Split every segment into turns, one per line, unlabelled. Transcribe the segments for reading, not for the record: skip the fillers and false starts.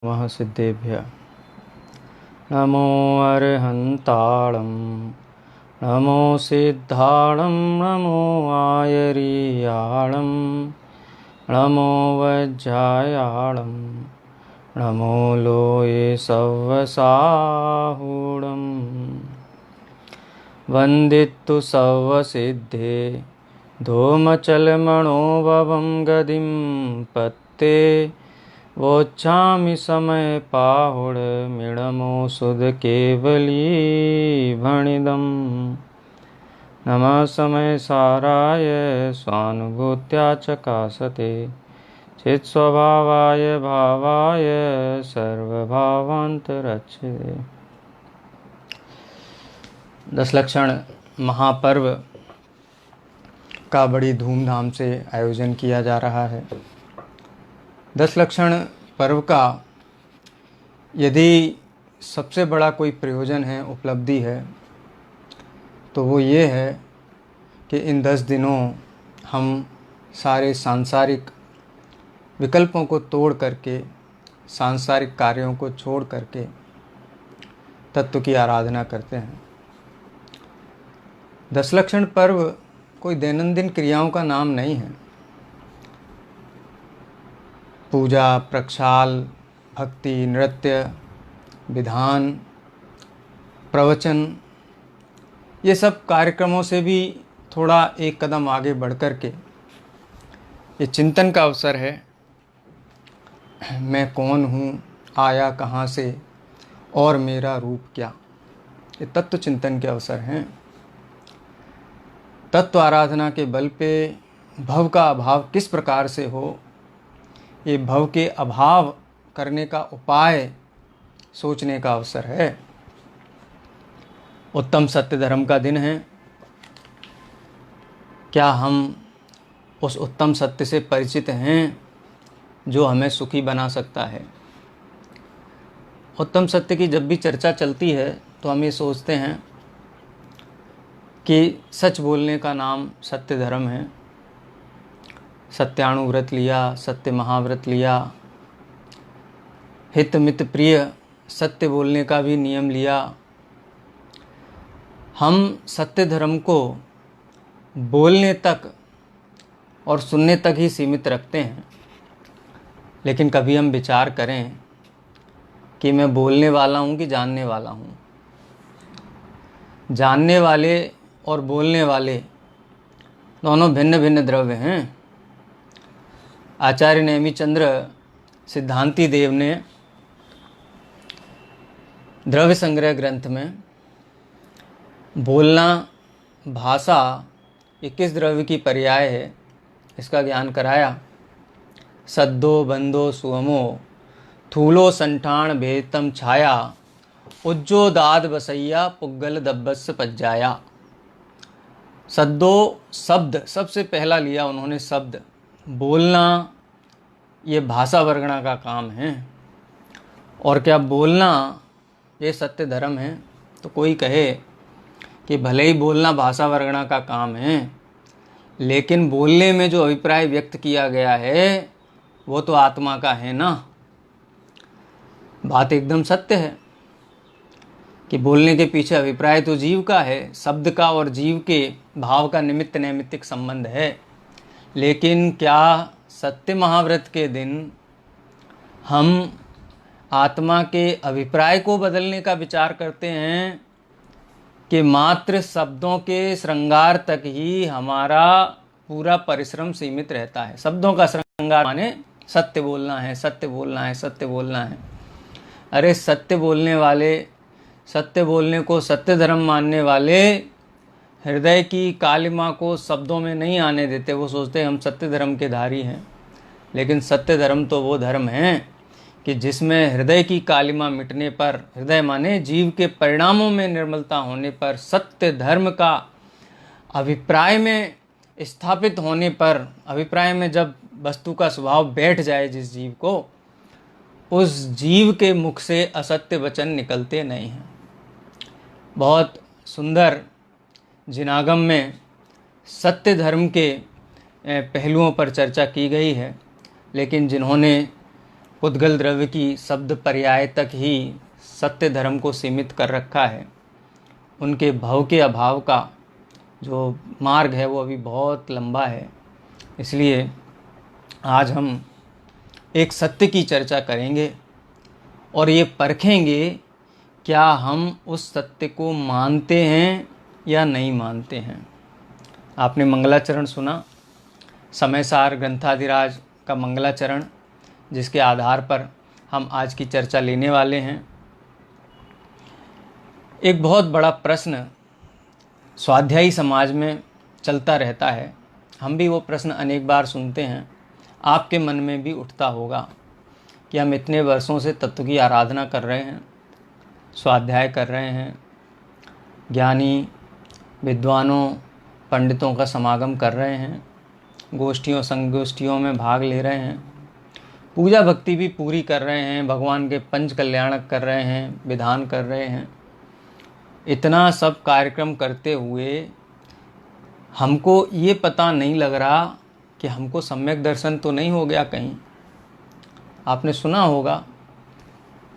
नमः सिद्धेभ्यः। नमो अर्हन्ताळं नमो सिद्धाळं नमो आयरीयाळं नमो वज्रायाळं नमो लोये सव्वसाहूढं वन्दितु सव्वसिद्धे धूमचलमणोभवं गदिं पत्ते वोच्छामि समय पाहुड मिणमो सुध केवली भणिदम् नमः समय साराय स्वानुभूत्या चकासते चित्स्वभावाय भावाय सर्वभावान्तरक्षते। 10 लक्षण महापर्व का बड़ी धूमधाम से आयोजन किया जा रहा है। 10 लक्षण पर्व का यदि सबसे बड़ा कोई प्रयोजन है, उपलब्धि है, तो वो ये है कि इन 10 दिनों हम सारे सांसारिक विकल्पों को तोड़ करके, सांसारिक कार्यों को छोड़ करके तत्व की आराधना करते हैं। 10 लक्षण पर्व कोई दैनंदिन क्रियाओं का नाम नहीं है। पूजा, प्रक्षाल, भक्ति, नृत्य, विधान, प्रवचन, ये सब कार्यक्रमों से भी थोड़ा एक कदम आगे बढ़ कर के ये चिंतन का अवसर है। मैं कौन हूँ, आया कहाँ से और मेरा रूप क्या, ये तत्व चिंतन के अवसर हैं। तत्व आराधना के बल पे भव का अभाव किस प्रकार से हो, ये भव के अभाव करने का उपाय सोचने का अवसर है। उत्तम सत्य धर्म का दिन है। क्या हम उस उत्तम सत्य से परिचित हैं जो हमें सुखी बना सकता है? उत्तम सत्य की जब भी चर्चा चलती है तो हम ये सोचते हैं कि सच बोलने का नाम सत्य धर्म है। सत्याणु व्रत लिया, सत्य महाव्रत लिया, हित मित प्रिय सत्य बोलने का भी नियम लिया। हम सत्य धर्म को बोलने तक और सुनने तक ही सीमित रखते हैं, लेकिन कभी हम विचार करें कि मैं बोलने वाला हूँ कि जानने वाला हूँ। जानने वाले और बोलने वाले दोनों भिन्न भिन्न द्रव्य हैं। आचार्य नेमिचंद्र सिद्धांति देव ने द्रव्य संग्रह ग्रंथ में बोलना, भाषा, ये किस द्रव्य की पर्याय है इसका ज्ञान कराया। सद्दो बंदो सुअमो थूलो संठान भेतम छाया उज्जो दाद बसैया पुग्गल दब्बस पज्जाया। सद्दो शब्द सबसे पहला लिया उन्होंने। शब्द बोलना ये भाषा वर्गणा का काम है। और क्या बोलना ये सत्य धर्म है? तो कोई कहे कि भले ही बोलना भाषा वर्गणा का काम है, लेकिन बोलने में जो अभिप्राय व्यक्त किया गया है वो तो आत्मा का है ना। बात एकदम सत्य है कि बोलने के पीछे अभिप्राय तो जीव का है। शब्द का और जीव के भाव का निमित्त नैमित्तिक संबंध है। लेकिन क्या सत्य महाव्रत के दिन हम आत्मा के अभिप्राय को बदलने का विचार करते हैं कि मात्र शब्दों के श्रृंगार तक ही हमारा पूरा परिश्रम सीमित रहता है? शब्दों का श्रृंगार माने सत्य बोलना है, सत्य बोलना है, सत्य बोलना है। अरे सत्य बोलने वाले, सत्य बोलने को सत्य धर्म मानने वाले हृदय की कालिमा को शब्दों में नहीं आने देते। वो सोचते हैं हम सत्य धर्म के धारी हैं। लेकिन सत्य धर्म तो वो धर्म है कि जिसमें हृदय की कालिमा मिटने पर, हृदय माने जीव के परिणामों में निर्मलता होने पर, सत्य धर्म का अभिप्राय में स्थापित होने पर, अभिप्राय में जब वस्तु का स्वभाव बैठ जाए जिस जीव को, उस जीव के मुख से असत्य वचन निकलते नहीं हैं। बहुत सुंदर जिनागम में सत्य धर्म के पहलुओं पर चर्चा की गई है। लेकिन जिन्होंने पुद्गल द्रव्य की शब्द पर्याय तक ही सत्य धर्म को सीमित कर रखा है। उनके भव के अभाव का जो मार्ग है वो अभी बहुत लंबा है। इसलिए आज हम एक सत्य की चर्चा करेंगे और ये परखेंगे क्या हम उस सत्य को मानते हैं या नहीं मानते हैं। आपने मंगलाचरण सुना, समयसार ग्रंथाधिराज का मंगलाचरण, जिसके आधार पर हम आज की चर्चा लेने वाले हैं। एक बहुत बड़ा प्रश्न स्वाध्यायी समाज में चलता रहता है, हम भी वो प्रश्न अनेक बार सुनते हैं, आपके मन में भी उठता होगा कि हम इतने वर्षों से तत्व की आराधना कर रहे हैं, स्वाध्याय कर रहे हैं, ज्ञानी विद्वानों पंडितों का समागम कर रहे हैं, गोष्ठियों संगोष्ठियों में भाग ले रहे हैं, पूजा भक्ति भी पूरी कर रहे हैं, भगवान के पंच कल्याणक कर रहे हैं, विधान कर रहे हैं। इतना सब कार्यक्रम करते हुए हमको ये पता नहीं लग रहा कि हमको सम्यक दर्शन तो नहीं हो गया कहीं। आपने सुना होगा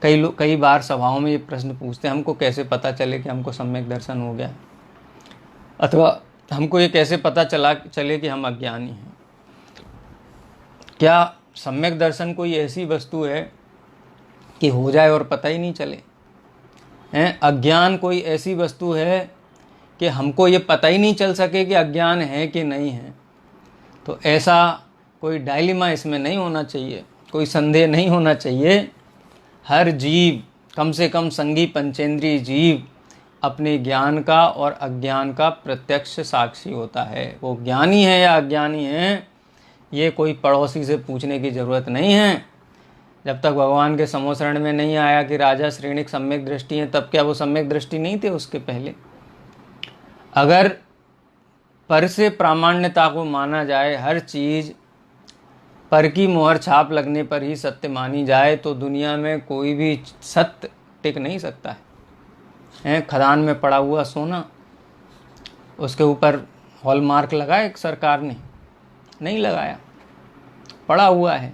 कई बार सभाओं में ये प्रश्न पूछते हैं, हमको कैसे पता चले कि हमको सम्यक दर्शन हो गया, अथवा हमको ये कैसे पता चले कि हम अज्ञानी हैं। क्या सम्यक दर्शन कोई ऐसी वस्तु है कि हो जाए और पता ही नहीं चले हैं? अज्ञान कोई ऐसी वस्तु है कि हमको ये पता ही नहीं चल सके कि अज्ञान है कि नहीं है। तो ऐसा कोई डायलिमा इसमें नहीं होना चाहिए, कोई संदेह नहीं होना चाहिए। हर जीव, कम से कम संगी पंचेंद्रिय जीव, अपने ज्ञान का और अज्ञान का प्रत्यक्ष साक्षी होता है। वो ज्ञानी है या अज्ञानी है, ये कोई पड़ोसी से पूछने की ज़रूरत नहीं है। जब तक भगवान के समोसरण में नहीं आया कि राजा श्रेणिक सम्यक दृष्टि है, तब क्या वो सम्यक दृष्टि नहीं थे उसके पहले? अगर पर से प्रामाण्यता को माना जाए, हर चीज़ पर की मोहर छाप लगने पर ही सत्य मानी जाए, तो दुनिया में कोई भी सत्य टिक नहीं सकता है। खदान में पड़ा हुआ सोना, उसके ऊपर हॉलमार्क लगाया एक सरकार ने? नहीं लगाया, पड़ा हुआ है।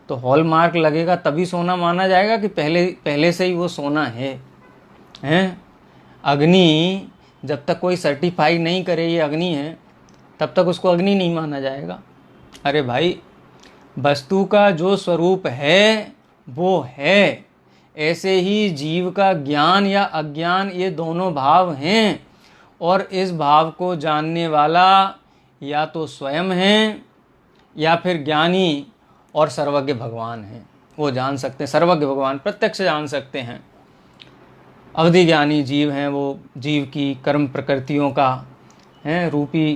तो हॉलमार्क लगेगा तभी सोना माना जाएगा कि पहले से ही वो सोना है? अग्नि जब तक कोई सर्टिफाई नहीं करे ये अग्नि है, तब तक उसको अग्नि नहीं माना जाएगा। अरे भाई, वस्तु का जो स्वरूप है वो है। ऐसे ही जीव का ज्ञान या अज्ञान, ये दोनों भाव हैं, और इस भाव को जानने वाला या तो स्वयं है या फिर ज्ञानी और सर्वज्ञ भगवान हैं। वो जान सकते हैं, सर्वज्ञ भगवान प्रत्यक्ष जान सकते हैं। अवधि ज्ञानी जीव हैं, वो जीव की कर्म प्रकृतियों का रूपी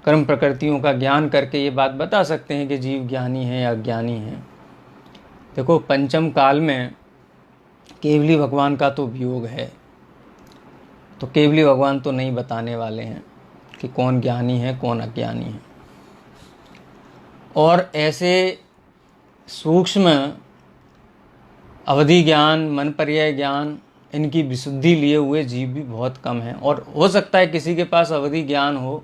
कर्म प्रकृतियों का ज्ञान करके ये बात बता सकते हैं कि जीव ज्ञानी है या अज्ञानी है। देखो, पंचम काल में केवली भगवान का तो वियोग है, तो केवली भगवान तो नहीं बताने वाले हैं कि कौन ज्ञानी है कौन अज्ञानी है। और ऐसे सूक्ष्म अवधि ज्ञान, मन पर्याय ज्ञान, इनकी विशुद्धि लिए हुए जीव भी बहुत कम हैं। और हो सकता है किसी के पास अवधि ज्ञान हो,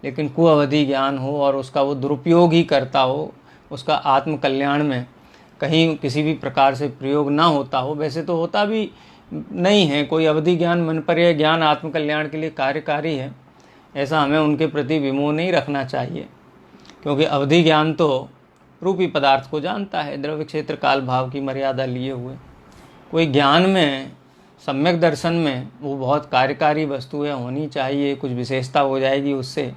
लेकिन कुअवधि ज्ञान हो और उसका वो दुरुपयोग ही करता हो, उसका आत्म कल्याण में कहीं किसी भी प्रकार से प्रयोग ना होता हो। वैसे तो होता भी नहीं है, कोई अवधि ज्ञान, मन पर्याय ज्ञान आत्म कल्याण के लिए कार्यकारी है, ऐसा हमें उनके प्रति विमोह नहीं रखना चाहिए। क्योंकि अवधि ज्ञान तो रूपी पदार्थ को जानता है, द्रव्य क्षेत्र काल भाव की मर्यादा लिए हुए। कोई ज्ञान में, सम्यक दर्शन में वो बहुत कार्यकारी वस्तुएं होनी चाहिए, कुछ विशेषता हो जाएगी उससे,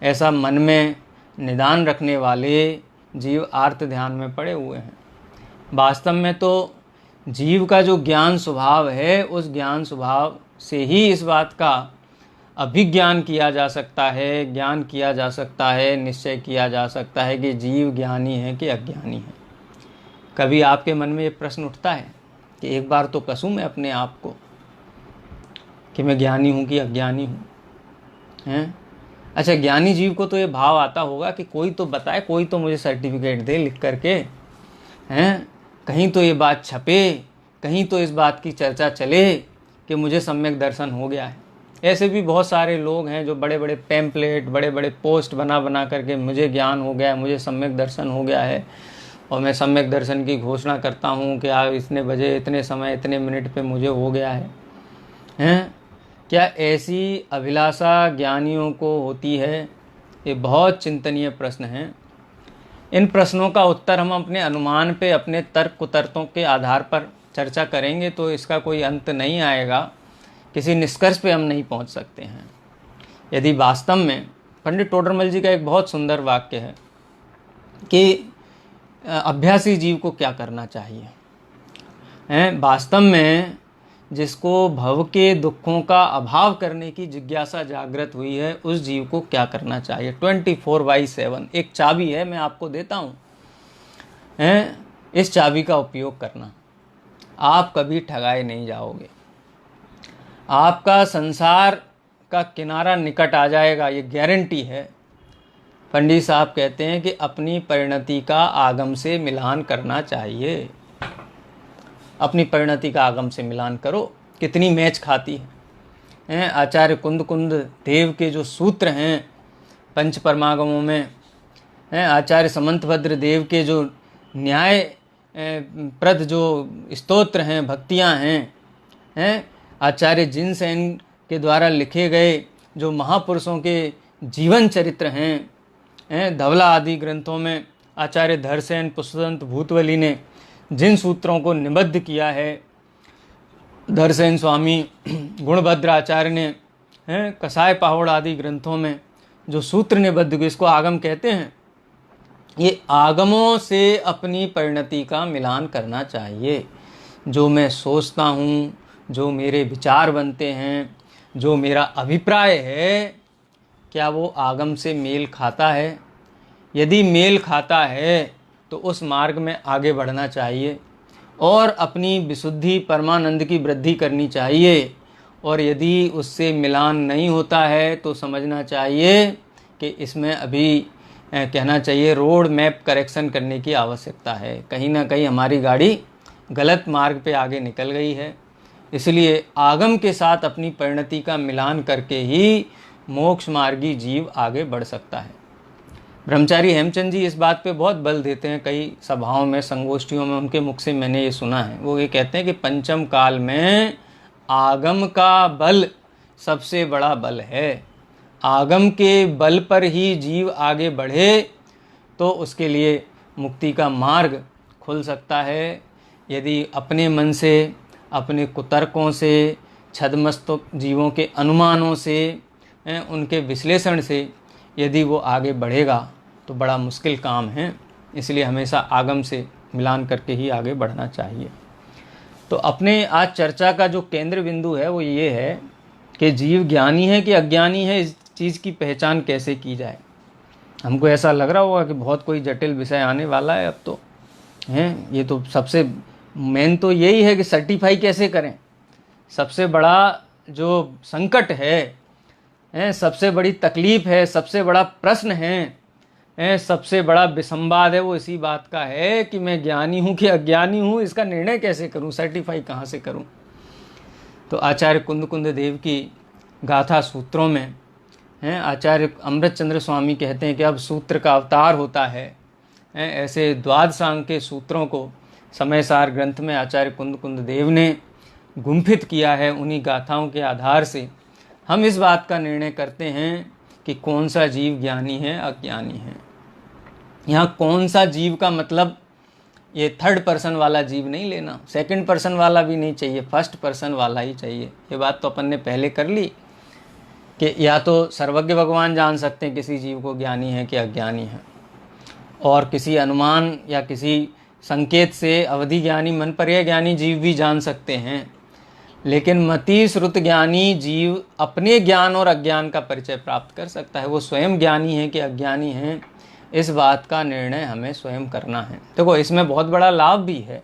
ऐसा मन में निदान रखने वाले जीव आर्त ध्यान में पड़े हुए हैं। वास्तव में तो जीव का जो ज्ञान स्वभाव है, उस ज्ञान स्वभाव से ही इस बात का अभिज्ञान किया जा सकता है, ज्ञान किया जा सकता है, निश्चय किया जा सकता है कि जीव ज्ञानी है कि अज्ञानी है। कभी आपके मन में ये प्रश्न उठता है कि एक बार तो कसूं मैं अपने आप को कि मैं ज्ञानी हूँ कि अज्ञानी हूँ? अच्छा, ज्ञानी जीव को तो ये भाव आता होगा कि कोई तो बताए, कोई तो मुझे सर्टिफिकेट दे लिख करके, कहीं तो ये बात छपे, कहीं तो इस बात की चर्चा चले कि मुझे सम्यक दर्शन हो गया है। ऐसे भी बहुत सारे लोग हैं जो बड़े बड़े पैम्पलेट, बड़े बड़े पोस्ट बना करके मुझे ज्ञान हो गया है, मुझे सम्यक दर्शन हो गया है, और मैं सम्यक दर्शन की घोषणा करता हूँ कि आप इतने बजे इतने समय इतने मिनट पे मुझे हो गया है। हैं? क्या ऐसी अभिलाषा ज्ञानियों को होती है? ये बहुत चिंतनीय प्रश्न हैं। इन प्रश्नों का उत्तर हम अपने अनुमान पे, अपने तर्क कुतर्कों के आधार पर चर्चा करेंगे तो इसका कोई अंत नहीं आएगा, किसी निष्कर्ष पे हम नहीं पहुंच सकते हैं। यदि वास्तव में, पंडित टोडरमल जी का एक बहुत सुंदर वाक्य है कि अभ्यासी जीव को क्या करना चाहिए। हैं? वास्तव में जिसको भव के दुखों का अभाव करने की जिज्ञासा जागृत हुई है, उस जीव को क्या करना चाहिए। 24/7 एक चाबी है, मैं आपको देता हूँ। इस चाबी का उपयोग करना, आप कभी ठगाए नहीं जाओगे। आपका संसार का किनारा निकट आ जाएगा, ये गारंटी है। पंडित साहब कहते हैं कि अपनी परिणति का आगम से मिलान करना चाहिए। अपनी परिणति का आगम से मिलान करो, कितनी मैच खाती है। आचार्य कुंद देव के जो सूत्र हैं पंच परमागमों में, आचार्य समंतभद्र देव के जो न्याय प्रद जो स्तोत्र हैं, भक्तियां हैं, आचार्य जिनसेन के द्वारा लिखे गए जो महापुरुषों के जीवन चरित्र हैं, धवला आदि ग्रंथों में आचार्य धरसेन पुष्पदंत भूतवली ने जिन सूत्रों को निबद्ध किया है, धरसेन स्वामी गुणभद्र आचार्य ने कसाय पाहोड़ आदि ग्रंथों में जो सूत्र निबद्ध किए, इसको आगम कहते हैं। ये आगमों से अपनी परिणति का मिलान करना चाहिए। जो मैं सोचता हूँ, जो मेरे विचार बनते हैं, जो मेरा अभिप्राय है, क्या वो आगम से मेल खाता है? यदि मेल खाता है तो उस मार्ग में आगे बढ़ना चाहिए और अपनी विशुद्धि परमानंद की वृद्धि करनी चाहिए। और यदि उससे मिलान नहीं होता है तो समझना चाहिए कि इसमें अभी कहना चाहिए रोड मैप करेक्शन करने की आवश्यकता है। कहीं ना कहीं हमारी गाड़ी गलत मार्ग पे आगे निकल गई है। इसलिए आगम के साथ अपनी परिणति का मिलान करके ही मोक्ष मार्गी जीव आगे बढ़ सकता है। ब्रह्मचारी हेमचंद जी इस बात पे बहुत बल देते हैं। कई सभाओं में, संगोष्ठियों में उनके मुख से मैंने ये सुना है। वो ये कहते हैं कि पंचम काल में आगम का बल सबसे बड़ा बल है। आगम के बल पर ही जीव आगे बढ़े तो उसके लिए मुक्ति का मार्ग खुल सकता है। यदि अपने मन से, अपने कुतर्कों से, छद्मस्त जीवों के अनुमानों से, उनके विश्लेषण से यदि वो आगे बढ़ेगा तो बड़ा मुश्किल काम है। इसलिए हमेशा आगम से मिलान करके ही आगे बढ़ना चाहिए। तो अपने आज चर्चा का जो केंद्र बिंदु है वो ये है कि जीव ज्ञानी है कि अज्ञानी है, इस चीज़ की पहचान कैसे की जाए। हमको ऐसा लग रहा होगा कि बहुत कोई जटिल विषय आने वाला है अब तो, हैं। ये तो सबसे मेन तो यही है कि सर्टिफाई कैसे करें। सबसे बड़ा जो संकट है, सबसे बड़ी तकलीफ़ है, सबसे बड़ा प्रश्न है, सबसे बड़ा विसंवाद है, वो इसी बात का है कि मैं ज्ञानी हूँ कि अज्ञानी हूँ, इसका निर्णय कैसे करूँ, सर्टिफाई कहाँ से करूँ। तो आचार्य कुंद देव की गाथा सूत्रों में आचार्य अमृतचंद्र स्वामी कहते हैं कि अब सूत्र का अवतार होता है। ऐसे द्वादशांग के सूत्रों को समयसार ग्रंथ में आचार्य कुंद देव ने गुम्फित किया है। उन्हीं गाथाओं के आधार से हम इस बात का निर्णय करते हैं कि कौन सा जीव ज्ञानी है, अज्ञानी है। यहाँ कौन सा जीव का मतलब ये थर्ड पर्सन वाला जीव नहीं लेना, सेकंड पर्सन वाला भी नहीं चाहिए, फर्स्ट पर्सन वाला ही चाहिए। ये बात तो अपन ने पहले कर ली कि या तो सर्वज्ञ भगवान जान सकते हैं किसी जीव को ज्ञानी है कि अज्ञानी है, और किसी अनुमान या किसी संकेत से अवधि ज्ञानी, मन पर्याय ज्ञानी जीव भी जान सकते हैं। लेकिन मति श्रुत ज्ञानी जीव अपने ज्ञान और अज्ञान का परिचय प्राप्त कर सकता है। वो स्वयं ज्ञानी है कि अज्ञानी है, इस बात का निर्णय हमें स्वयं करना है। देखो इसमें बहुत बड़ा लाभ भी है।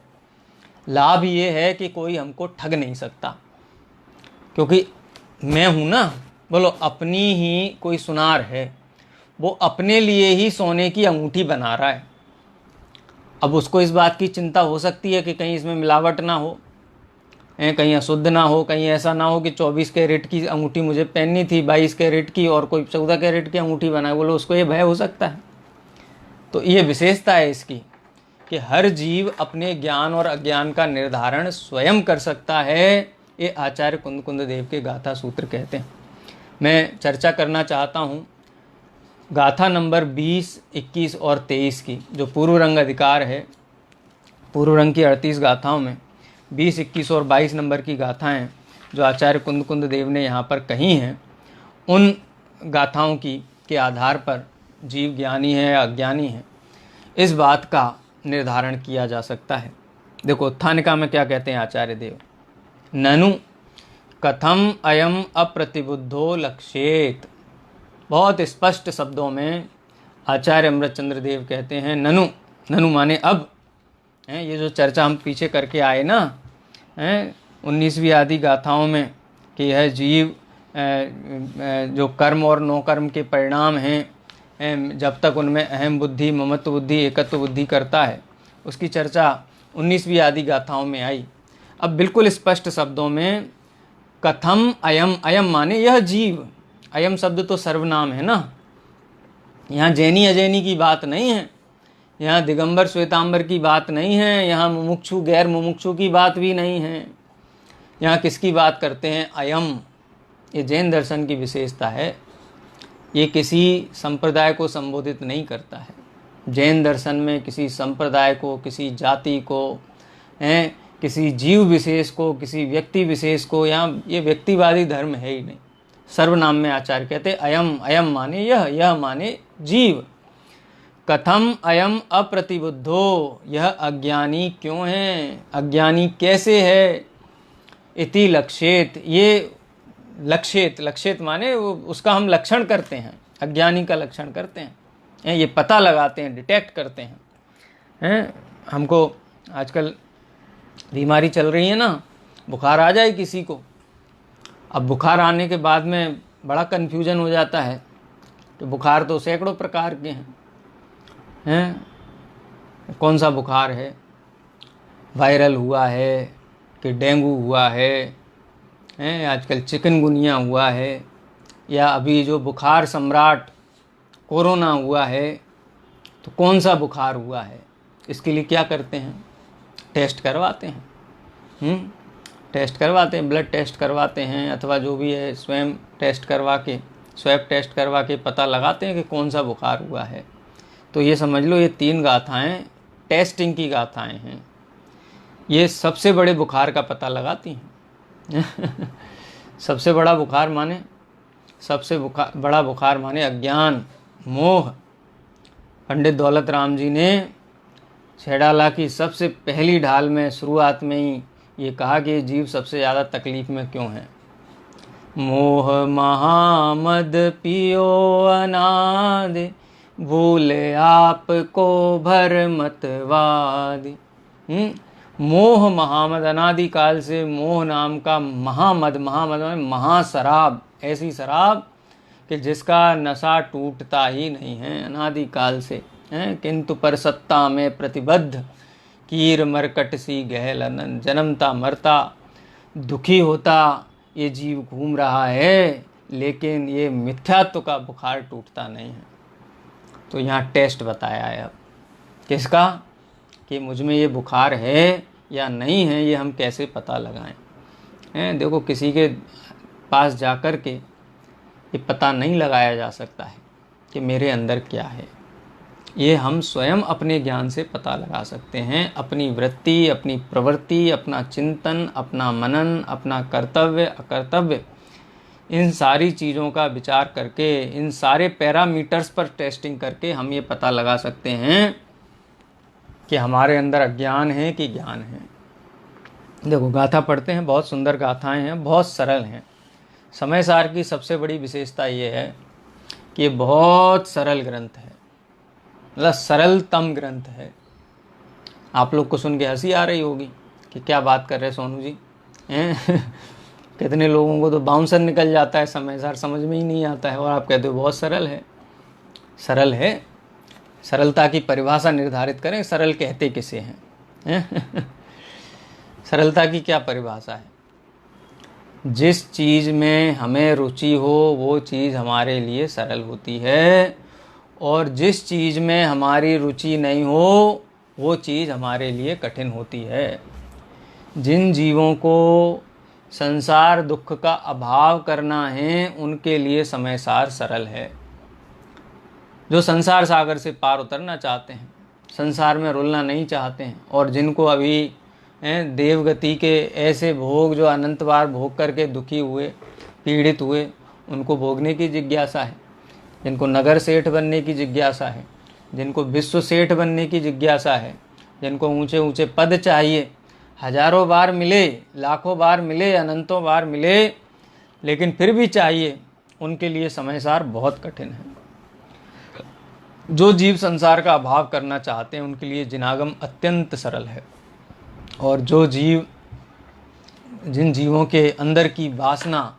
लाभ ये है कि कोई हमको ठग नहीं सकता, क्योंकि मैं हूँ ना, बोलो अपनी ही कोई सुनार है, वो अपने लिए ही सोने की अंगूठी बना रहा है। अब उसको इस बात की चिंता हो सकती है कि कहीं इसमें मिलावट ना हो, कहीं अशुद्ध ना हो, कहीं ऐसा ना हो कि 24 कैरेट की अंगूठी मुझे पहननी थी, 22 कैरेट की और कोई 14 कैरेट की अंगूठी बनाए, बोलो उसको ये भय हो सकता है। तो ये विशेषता है इसकी कि हर जीव अपने ज्ञान और अज्ञान का निर्धारण स्वयं कर सकता है, ये आचार्य कुंद देव के गाथा सूत्र कहते हैं। मैं चर्चा करना चाहता हूँ गाथा नंबर 20, 21 और 23 की, जो पूर्व रंग अधिकार है। पूर्व रंग की 38 गाथाओं में 20, 21 और 22 नंबर की गाथाएं जो आचार्य कुंद देव ने यहाँ पर कही हैं, उन गाथाओं की के आधार पर जीव ज्ञानी है या अज्ञानी है, इस बात का निर्धारण किया जा सकता है। देखो उत्थानिका में क्या कहते हैं आचार्य देव, ननु कथम अयम अप्रतिबुद्धो लक्ष्येत। बहुत स्पष्ट शब्दों में आचार्य अमृतचंद्र देव कहते हैं ननु, ननु माने अब हैं। ये जो चर्चा हम पीछे करके आए ना हैं 19वीं आदि गाथाओं में कि यह जीव जो कर्म और नो कर्म के परिणाम हैं, जब तक उनमें अहम बुद्धि, ममत्व बुद्धि, एकत्व बुद्धि करता है, उसकी चर्चा 19वीं आदि गाथाओं में आई। अब बिल्कुल स्पष्ट शब्दों में कथम अयम, अयम माने यह जीव, अयम शब्द तो सर्वनाम है ना, यहाँ जैनी अजैनी की बात नहीं है, यहाँ दिगंबर श्वेतांबर की बात नहीं है, यहाँ मुमुक्षु गैर मुमुक्षु की बात भी नहीं है। यहाँ किसकी बात करते हैं, अयम। ये जैन दर्शन की विशेषता है, ये किसी संप्रदाय को संबोधित नहीं करता है। जैन दर्शन में किसी संप्रदाय को, किसी जाति को, किसी जीव विशेष को, किसी व्यक्ति विशेष को, यहाँ ये व्यक्तिवादी धर्म है ही नहीं। सर्वनाम में आचार्य कहते अयम, अयम माने यह माने जीव। कथम अयम अप्रतिबुद्धो, यह अज्ञानी क्यों है, अज्ञानी कैसे है। इति लक्ष्येत, ये लक्ष्येत, लक्ष्येत माने उसका हम लक्षण करते हैं, अज्ञानी का लक्षण करते हैं, ये पता लगाते हैं, डिटेक्ट करते हैं। हमको आजकल बीमारी चल रही है ना, बुखार आ जाए किसी को, अब बुखार आने के बाद में बड़ा कन्फ्यूजन हो जाता है। तो बुखार तो सैकड़ों प्रकार के हैं, कौन सा बुखार है, वायरल हुआ है कि डेंगू हुआ है, आजकल चिकनगुनिया हुआ है, या अभी जो बुखार सम्राट कोरोना हुआ है, तो कौन सा बुखार हुआ है। इसके लिए क्या करते हैं, टेस्ट करवाते हैं, टेस्ट करवाते हैं, ब्लड टेस्ट करवाते हैं, अथवा जो भी है स्वयं टेस्ट करवा के, स्वैब टेस्ट करवा के पता लगाते हैं कि कौन सा बुखार हुआ है। तो ये समझ लो ये 3 गाथाएं टेस्टिंग की गाथाएं हैं, ये सबसे बड़े बुखार का पता लगाती हैं। सबसे बड़ा बुखार माने, सबसे बड़ा बुखार माने अज्ञान, मोह। पंडित दौलत राम जी ने छेड़ाला की सबसे पहली ढाल में, शुरुआत में ही ये कहा कि जीव सबसे ज़्यादा तकलीफ में क्यों है। मोह महामद पियो अनादि, भूले आपको भर मतवादि। मोह महामद, अनादि काल से मोह नाम का महामद, महामद महाशराब, ऐसी शराब कि जिसका नशा टूटता ही नहीं है अनादि काल से, किंतु पर सत्ता में प्रतिबद्ध, कीर मरकट सी गहल अनंत, जन्मता मरता दुखी होता ये जीव घूम रहा है, लेकिन ये मिथ्यात्व का बुखार टूटता नहीं है। तो यहाँ टेस्ट बताया है अब किसका, कि मुझ में ये बुखार है या नहीं है, ये हम कैसे पता लगाएं। देखो किसी के पास जाकर के ये पता नहीं लगाया जा सकता है कि मेरे अंदर क्या है, ये हम स्वयं अपने ज्ञान से पता लगा सकते हैं। अपनी वृत्ति, अपनी प्रवृत्ति, अपना चिंतन, अपना मनन, अपना कर्तव्य अकर्तव्य, इन सारी चीज़ों का विचार करके, इन सारे पैरामीटर्स पर टेस्टिंग करके हम ये पता लगा सकते हैं कि हमारे अंदर अज्ञान है कि ज्ञान है। देखो गाथा पढ़ते हैं, बहुत सुंदर गाथाएं हैं, बहुत सरल हैं। समय सार की सबसे बड़ी विशेषता ये है कि ये बहुत सरल ग्रंथ है, मतलब सरलतम ग्रंथ है। आप लोग को सुन के हंसी आ रही होगी कि क्या बात कर रहे सोनू जी, कितने लोगों को तो बाउंसर निकल जाता है, समय सार समझ में ही नहीं आता है, और आप कहते हो बहुत सरल है। सरल है, सरलता की परिभाषा निर्धारित करें, सरल कहते किसे हैं। सरलता की क्या परिभाषा है, जिस चीज़ में हमें रुचि हो वो चीज़ हमारे लिए सरल होती है, और जिस चीज़ में हमारी रुचि नहीं हो वो चीज़ हमारे लिए कठिन होती है। जिन जीवों को संसार दुख का अभाव करना है उनके लिए समय सार सरल है। जो संसार सागर से पार उतरना चाहते हैं, संसार में रुलना नहीं चाहते हैं, और जिनको अभी देवगति के ऐसे भोग जो अनंत बार भोग करके दुखी हुए, पीड़ित हुए, उनको भोगने की जिज्ञासा है, जिनको नगर सेठ बनने की जिज्ञासा है, जिनको विश्व सेठ बनने की जिज्ञासा है, जिनको ऊंचे ऊंचे पद चाहिए, हजारों बार मिले, लाखों बार मिले, अनंतों बार मिले, लेकिन फिर भी चाहिए, उनके लिए समय सार बहुत कठिन है। जो जीव संसार का अभाव करना चाहते हैं उनके लिए जिनागम अत्यंत सरल है। और जिन जीवों के अंदर की वासना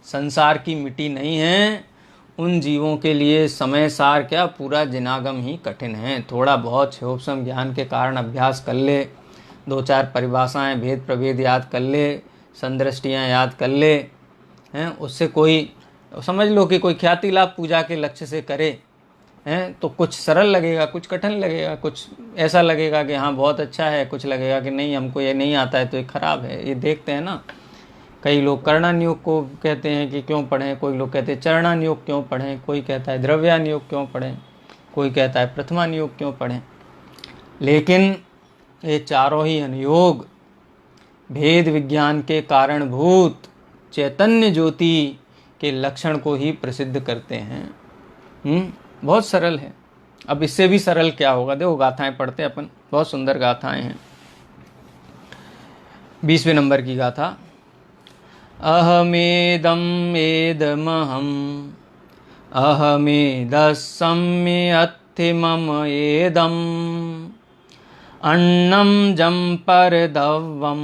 संसार की मिटी नहीं है, उन जीवों के लिए समय सार क्या, पूरा जिनागम ही कठिन है। थोड़ा बहुत क्षोभसम ज्ञान के कारण अभ्यास कर ले, 2-4 परिभाषाएं भेद प्रभेद याद कर ले, संदृष्टियाँ याद कर ले, हैं, उससे कोई समझ लो कि कोई ख्याति लाभ पूजा के लक्ष्य से करे हैं, तो कुछ सरल लगेगा, कुछ कठिन लगेगा, कुछ ऐसा लगेगा कि हाँ बहुत अच्छा है, कुछ लगेगा कि नहीं हमको ये नहीं आता है तो ये खराब है। ये देखते हैं ना, कई लोग कर्णानुयोग को कहते हैं कि क्यों पढ़ें, कोई लोग कहते हैं चरणानुयोग क्यों पढ़ें, कोई कहता है द्रव्यानुयोग क्यों पढ़ें, कोई कहता है प्रथमानुयोग क्यों पढ़ें। लेकिन ये चारों ही अनुयोग भेद विज्ञान के कारणभूत चैतन्य ज्योति के लक्षण को ही प्रसिद्ध करते हैं। बहुत सरल है। अब इससे भी सरल क्या होगा, देखो गाथाएं पढ़ते हैं अपन, बहुत सुंदर गाथाएं हैं। 20वें नंबर की गाथा, अहमेदम एदमहम अहमेदस्म्येऽत्थि मम एदम अन्नम जम परदव्वम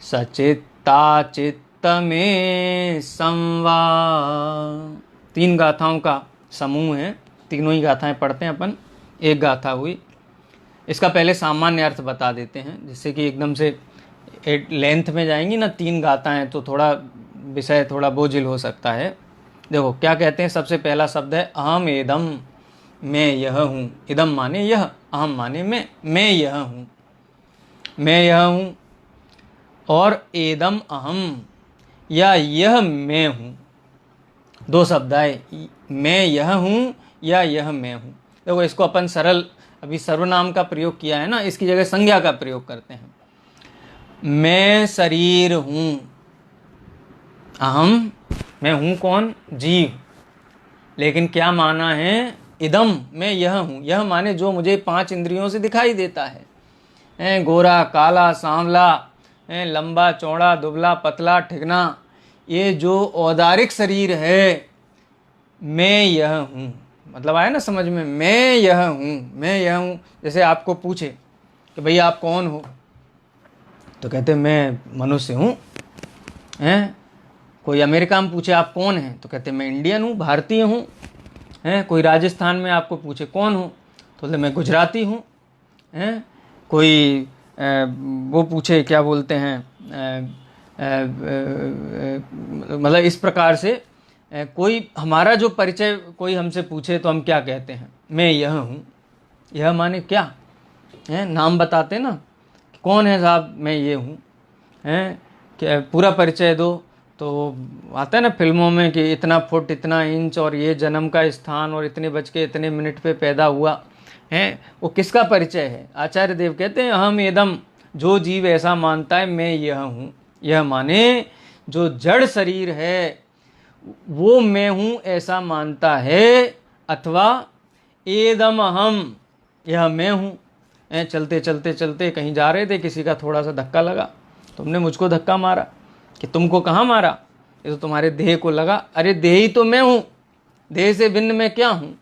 सचित्ता चित्त में संवा। 3 गाथाओं का समूह है, तीनों ही गाथाएं पढ़ते हैं अपन, एक गाथा हुई। इसका पहले सामान्य अर्थ बता देते हैं, जिससे कि एकदम से लेंथ में जाएंगी ना 3 गाथाएं तो थोड़ा विषय थोड़ा बोझिल हो सकता है। देखो क्या कहते हैं। सबसे पहला शब्द है अहम एदम, मैं यह हूँ। इदम माने यह, अहम माने मैं यह हूँ, मैं यह हूँ। और एदम अहम, या यह मैं हूँ, 2 शब्द आए, मैं यह हूँ या यह मैं हूँ। देखो इसको अपन सरल, अभी सर्वनाम का प्रयोग किया है ना, इसकी जगह संज्ञा का प्रयोग करते हैं। मैं शरीर हूँ, अहम, मैं हूँ कौन, जीव, लेकिन क्या माना है, इदम, मैं यह हूँ। यह माने जो मुझे 5 इंद्रियों से दिखाई देता है, गोरा काला सांवला, लंबा चौड़ा दुबला पतला ठिकना, ये जो औदारिक शरीर है, मैं यह हूँ। मतलब आया ना समझ में, मैं यह हूँ, मैं यह हूँ। जैसे आपको पूछे कि भैया आप कौन हो, तो कहते मैं मनुष्य हूँ। कोई अमेरिका में पूछे आप कौन हैं, तो कहते मैं इंडियन हूँ, भारतीय हूँ। कोई राजस्थान में आपको पूछे कौन हो, तो मैं गुजराती हूँ। कोई वो पूछे क्या बोलते हैं, मतलब इस प्रकार से कोई हमारा जो परिचय कोई हमसे पूछे तो हम क्या कहते हैं, मैं यह हूँ। यह माने क्या है, नाम बताते ना, कौन है साहब, मैं ये हूँ। क्या पूरा परिचय दो, तो आता है ना फिल्मों में कि इतना फुट इतना इंच और ये जन्म का स्थान और इतने बज के इतने मिनट पे पैदा हुआ है, वो किसका परिचय है। आचार्य देव कहते हैं अहम एदम, जो जीव ऐसा मानता है मैं यह हूँ, यह माने जो जड़ शरीर है वो मैं हूँ ऐसा मानता है, अथवा एदम अहम, यह मैं हूँ। चलते चलते चलते कहीं जा रहे थे, किसी का थोड़ा सा धक्का लगा, तुमने मुझको धक्का मारा, कि तुमको कहाँ मारा, ये तो तुम्हारे देह को लगा। अरे देह ही तो मैं हूँ, देह से भिन्न मैं क्या हूँ।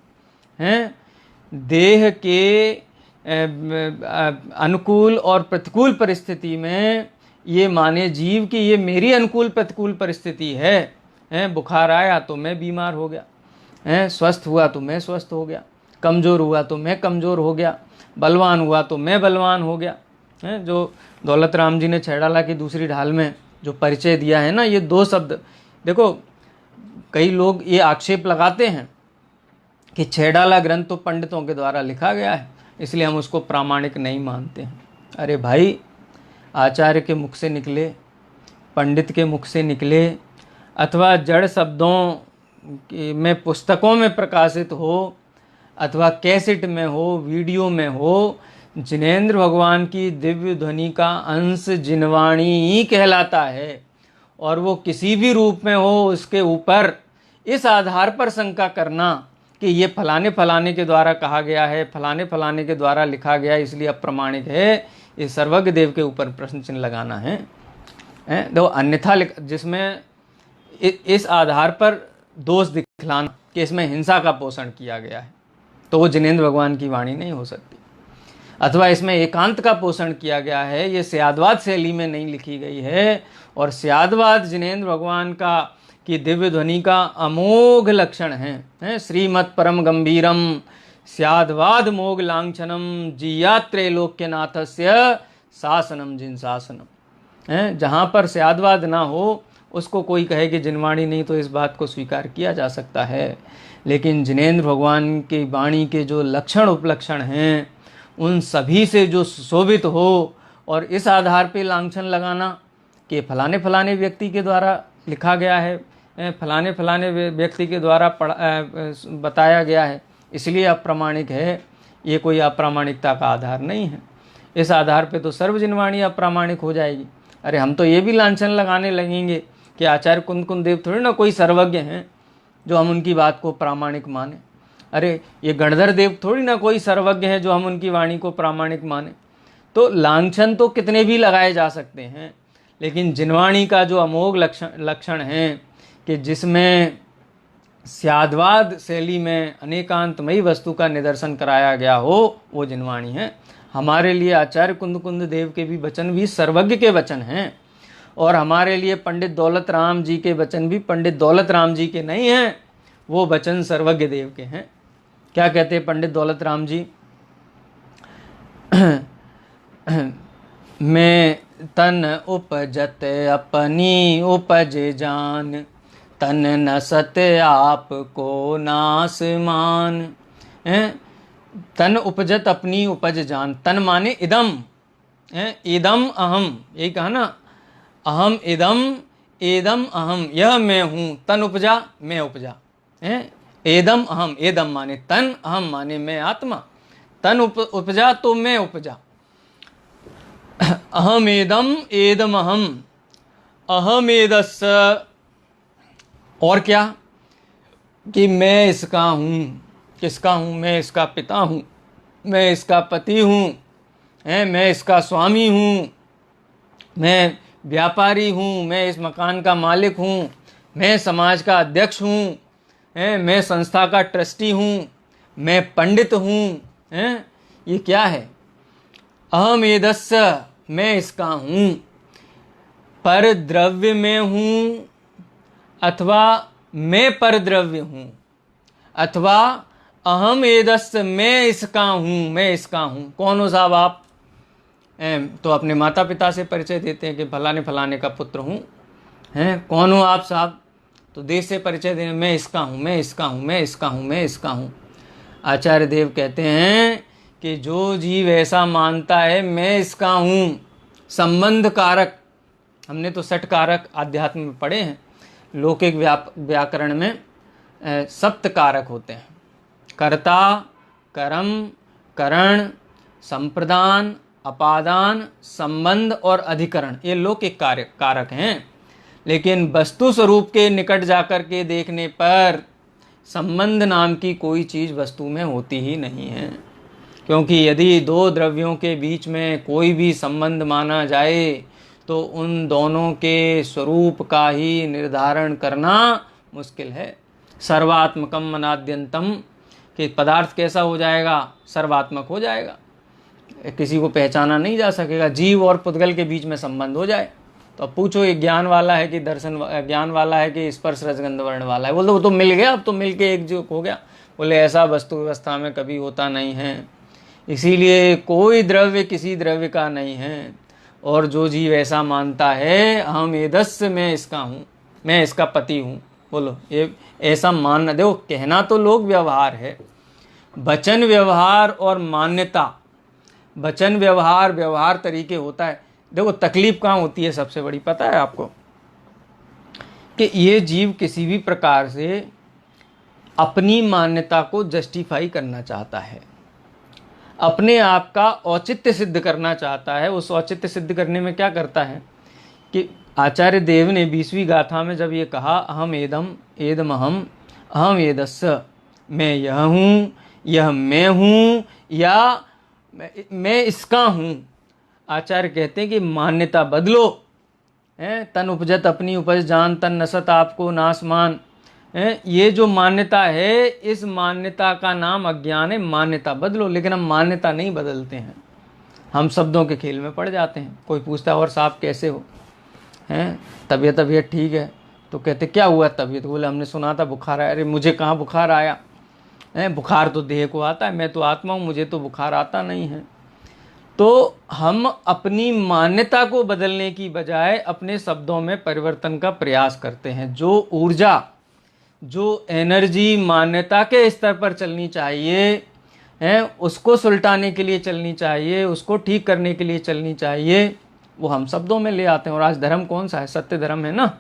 देह के अनुकूल और प्रतिकूल परिस्थिति में ये माने जीव की ये मेरी अनुकूल प्रतिकूल परिस्थिति है। बुखार आया तो मैं बीमार हो गया, स्वस्थ हुआ तो मैं स्वस्थ हो गया, कमज़ोर हुआ तो मैं कमज़ोर हो गया, बलवान हुआ तो मैं बलवान हो गया। जो दौलत राम जी ने छैड़ाला की दूसरी ढाल में जो परिचय दिया है ना, ये 2 शब्द देखो, कई लोग ये आक्षेप लगाते हैं कि छैड़ाला ग्रंथ तो पंडितों के द्वारा लिखा गया है, इसलिए हम उसको प्रामाणिक नहीं मानते हैं। अरे भाई, आचार्य के मुख से निकले, पंडित के मुख से निकले, अथवा जड़ शब्दों में पुस्तकों में प्रकाशित हो, अथवा कैसेट में हो, वीडियो में हो, जिनेंद्र भगवान की दिव्य ध्वनि का अंश जिनवाणी ही कहलाता है। और वो किसी भी रूप में हो, उसके ऊपर इस आधार पर शंका करना कि ये फलाने फलाने के द्वारा कहा गया है, फलाने फलाने के द्वारा लिखा गया है, इसलिए अप्रमाणिक है, ये सर्वज्ञ देव के ऊपर प्रश्न चिन्ह लगाना है। तो अन्यथा जिसमें इस आधार पर दोष दिखलाना कि इसमें हिंसा का पोषण किया गया है, तो वो जिनेंद्र भगवान की वाणी नहीं हो सकती। अथवा इसमें एकांत का पोषण किया गया है, ये स्याद्वाद शैली में नहीं लिखी गई है, और स्याद्वाद जिनेंद्र भगवान का की दिव्य ध्वनि का अमोघ लक्षण है। श्रीमत् परम गंभीरम स्याद्वाद मोघ लांछनम जियात्रैलोक्यनाथस्य शासनम जिन शासनम। जहाँ पर स्याद्वाद ना हो उसको कोई कहे कि जिनवाणी नहीं, तो इस बात को स्वीकार किया जा सकता है। लेकिन जिनेंद्र भगवान की वाणी के जो लक्षण उपलक्षण हैं, उन सभी से जो सुशोभित हो, और इस आधार पे लांछन लगाना कि फलाने फलाने व्यक्ति के द्वारा लिखा गया है, फलाने फलाने व्यक्ति के द्वारा बताया गया है, इसलिए अप्रामाणिक है, ये कोई अप्रामाणिकता का आधार नहीं है। इस आधार पे तो सर्वजिनवाणी अप्रामाणिक हो जाएगी। अरे हम तो ये भी लांछन लगाने लगेंगे कि आचार्य कुंद कुंद देव थोड़ी ना कोई सर्वज्ञ हैं जो हम उनकी बात को प्रामाणिक माने। अरे ये गणधर देव थोड़ी ना कोई सर्वज्ञ है जो हम उनकी वाणी को प्रामाणिक माने। तो लांछन तो कितने भी लगाए जा सकते हैं, लेकिन जिनवाणी का जो अमोघ लक्षण है कि जिसमें स्याद्वाद शैली में अनेकांतमयी वस्तु का निदर्शन कराया गया हो, वो जिनवाणी है। हमारे लिए आचार्य कुंद कुंद देव के भी वचन भी सर्वज्ञ के वचन हैं, और हमारे लिए पंडित दौलत राम जी के वचन भी पंडित दौलत राम जी के नहीं हैं, वो वचन सर्वज्ञ देव के हैं। क्या कहते हैं पंडित दौलत राम जी? मैं तन उपजत अपनी उपज जान, तन न सत आप को नास मान। तन उपजत अपनी उपज जान, तन माने इदम, इदम अहम, यही कहा ना, अहम इदम एदम अहम, यह मैं हूँ, तन उपजा मैं उपजा। एदम अहम, एदम माने तन, अहम माने मैं आत्मा, तन उपजा तो मैं उपजा। अहम एदम एदम अहम, अहम एदस, और क्या कि मैं इसका हूँ। किसका हूँ? मैं इसका पिता हूँ, मैं इसका पति हूँ, मैं इसका स्वामी हूँ, मैं व्यापारी हूँ, मैं इस मकान का मालिक हूँ, मैं समाज का अध्यक्ष हूँ, मैं संस्था का ट्रस्टी हूँ, मैं पंडित हूँ। ये क्या है? अहम एदस्य, मैं इसका हूँ। पर द्रव्य में हूँ, अथवा मैं पर द्रव्य हूँ, अथवा अहम एदस्य, मैं इसका हूँ, मैं इसका हूँ। कौन हो साहब आप? तो अपने माता पिता से परिचय देते हैं कि फलाने फलाने का पुत्र हूँ। कौन हो आप साहब? तो देश से परिचय देने, मैं इसका हूँ, मैं इसका हूँ, मैं इसका हूँ, मैं इसका हूँ। आचार्य देव कहते हैं कि जो जीव ऐसा मानता है मैं इसका हूँ, संबंध कारक, हमने तो सठ कारक आध्यात्म में पढ़े हैं, लौकिक व्याकरण में सप्त कारक होते हैं, कर्ता, कर्म, करण, संप्रदान, अपादान, संबंध और अधिकरण, ये लौकिक कारक हैं। लेकिन वस्तु स्वरूप के निकट जाकर के देखने पर संबंध नाम की कोई चीज़ वस्तु में होती ही नहीं है, क्योंकि यदि दो द्रव्यों के बीच में कोई भी संबंध माना जाए तो उन दोनों के स्वरूप का ही निर्धारण करना मुश्किल है। सर्वात्मकम मनाद्यंतम, कि पदार्थ कैसा हो जाएगा? सर्वात्मक हो जाएगा, किसी को पहचाना नहीं जा सकेगा। जीव और पुद्गल के बीच में संबंध हो जाए तो अब पूछो ये ज्ञान वाला है कि दर्शन ज्ञान वाला है कि स्पर्श रसगंध वर्ण वाला है? बोले वो तो मिल गया, अब तो मिल के एक जो हो गया। बोले ऐसा वस्तु व्यवस्था में कभी होता नहीं है, इसीलिए कोई द्रव्य किसी द्रव्य का नहीं है। और जो जीव ऐसा मानता है हम एदस्य, मैं इसका हूँ, मैं इसका पति हूँ, बोलो ये ऐसा मानना, देखो कहना तो लोग व्यवहार है, वचन व्यवहार और मान्यता। वचन व्यवहार, व्यवहार तरीके होता है। देखो तकलीफ कहाँ होती है सबसे बड़ी, पता है आपको, कि ये जीव किसी भी प्रकार से अपनी मान्यता को जस्टिफाई करना चाहता है, अपने आप का औचित्य सिद्ध करना चाहता है। उस औचित्य सिद्ध करने में क्या करता है कि आचार्य देव ने 20वीं गाथा में जब ये कहा, अहम एदम एदमहम अहम एदस्य, मैं यह हूँ, यह मैं हूँ, या मैं इसका हूँ। आचार्य कहते हैं कि मान्यता बदलो। तन उपजत अपनी उपज जान, तन नसत आपको नासमान। ये जो मान्यता है, इस मान्यता का नाम अज्ञान है। मान्यता बदलो। लेकिन हम मान्यता नहीं बदलते हैं, हम शब्दों के खेल में पड़ जाते हैं। कोई पूछता है और साहब कैसे हो, हैं तबीयत ठीक है, तो कहते क्या हुआ तबीयत, बोले हमने सुना था बुखार आया। अरे मुझे कहाँ बुखार आया है, बुखार तो देह को आता है, मैं तो आत्मा हूँ, मुझे तो बुखार आता नहीं है। तो हम अपनी मान्यता को बदलने की बजाय अपने शब्दों में परिवर्तन का प्रयास करते हैं। जो ऊर्जा, जो एनर्जी मान्यता के स्तर पर चलनी चाहिए है, उसको सुलटाने के लिए चलनी चाहिए, उसको ठीक करने के लिए चलनी चाहिए, वो हम शब्दों में ले आते हैं। और आज धर्म कौन सा है, सत्य धर्म है ना।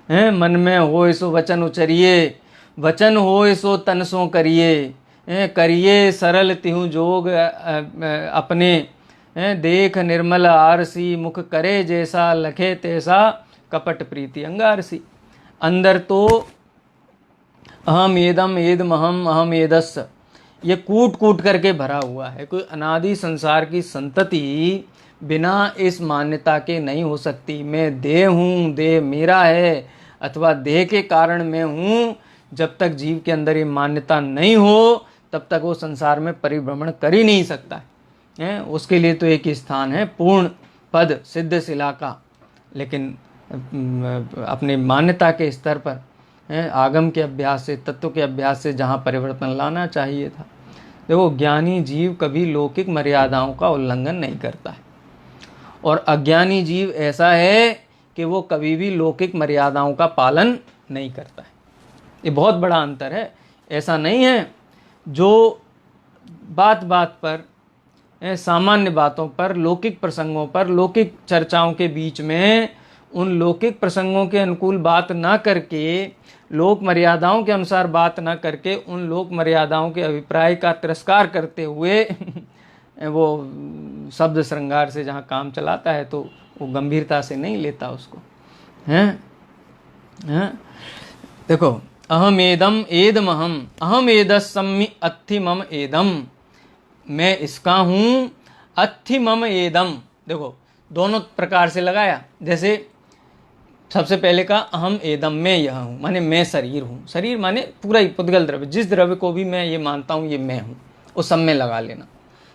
है मन में हो सो वचन उचरिए, वचन हो सो तन सो करिए, करिए सरल तिहु जोग अपने, देख निर्मल आरसी मुख करे जैसा, लखे तैसा कपट प्रीति अंगारसी। अंदर तो अहम एदम एदमहम अहम एदस्य ये कूट कूट करके भरा हुआ है। कोई अनादि संसार की संतति बिना इस मान्यता के नहीं हो सकती। मैं देह हूँ, देह मेरा है, अथवा देह के कारण मैं हूँ। जब तक जीव के अंदर ये मान्यता नहीं हो, तब तक वो संसार में परिभ्रमण कर ही नहीं सकता है। उसके लिए तो एक ही स्थान है, पूर्ण पद सिद्ध शिला का। लेकिन अपने मान्यता के स्तर पर, आगम के अभ्यास से, तत्व के अभ्यास से जहाँ परिवर्तन लाना चाहिए था। देखो ज्ञानी जीव कभी लौकिक मर्यादाओं का उल्लंघन नहीं करता है, और अज्ञानी जीव ऐसा है कि वो कभी भी लौकिक मर्यादाओं का पालन नहीं करता है। ये बहुत बड़ा अंतर है। ऐसा नहीं है जो बात बात पर, सामान्य बातों पर, लौकिक प्रसंगों पर, लौकिक चर्चाओं के बीच में उन लौकिक प्रसंगों के अनुकूल बात ना करके, लोक मर्यादाओं के अनुसार बात ना करके, उन लोक मर्यादाओं के अभिप्राय का तिरस्कार करते हुए वो शब्द श्रृंगार से जहाँ काम चलाता है, तो वो गंभीरता से नहीं लेता उसको। हैं देखो, अहम एदम एदमहम अहम एदस्सम्मि अत्थि मम एदम, मैं इसका हूँ, अत्थि मम एदम। देखो दोनों प्रकार से लगाया। जैसे सबसे पहले का अहम एदम, मैं यह हूँ, माने मैं शरीर हूँ। शरीर माने पूरा ही पुद्गल द्रव्य, जिस द्रव्य को भी मैं ये मानता हूँ ये मैं हूँ, उस सब में लगा लेना।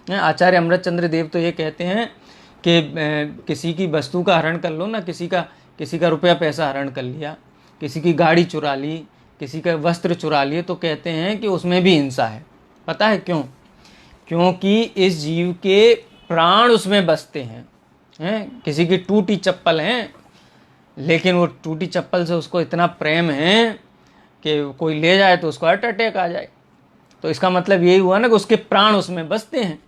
आचार्य अमृतचंद्र देव तो ये कहते हैं कि किसी की वस्तु का हरण कर लो ना, किसी का रुपया पैसा हरण कर लिया, किसी की गाड़ी चुरा ली, किसी का वस्त्र चुरा लिए, तो कहते हैं कि उसमें भी हिंसा है। पता है क्यों? क्योंकि इस जीव के प्राण उसमें बसते हैं। किसी की टूटी चप्पल है, लेकिन वो टूटी चप्पल से उसको इतना प्रेम है कि कोई ले जाए तो उसको हार्ट अटैक आ जाए। तो इसका मतलब यही हुआ ना कि उसके प्राण उसमें बसते हैं।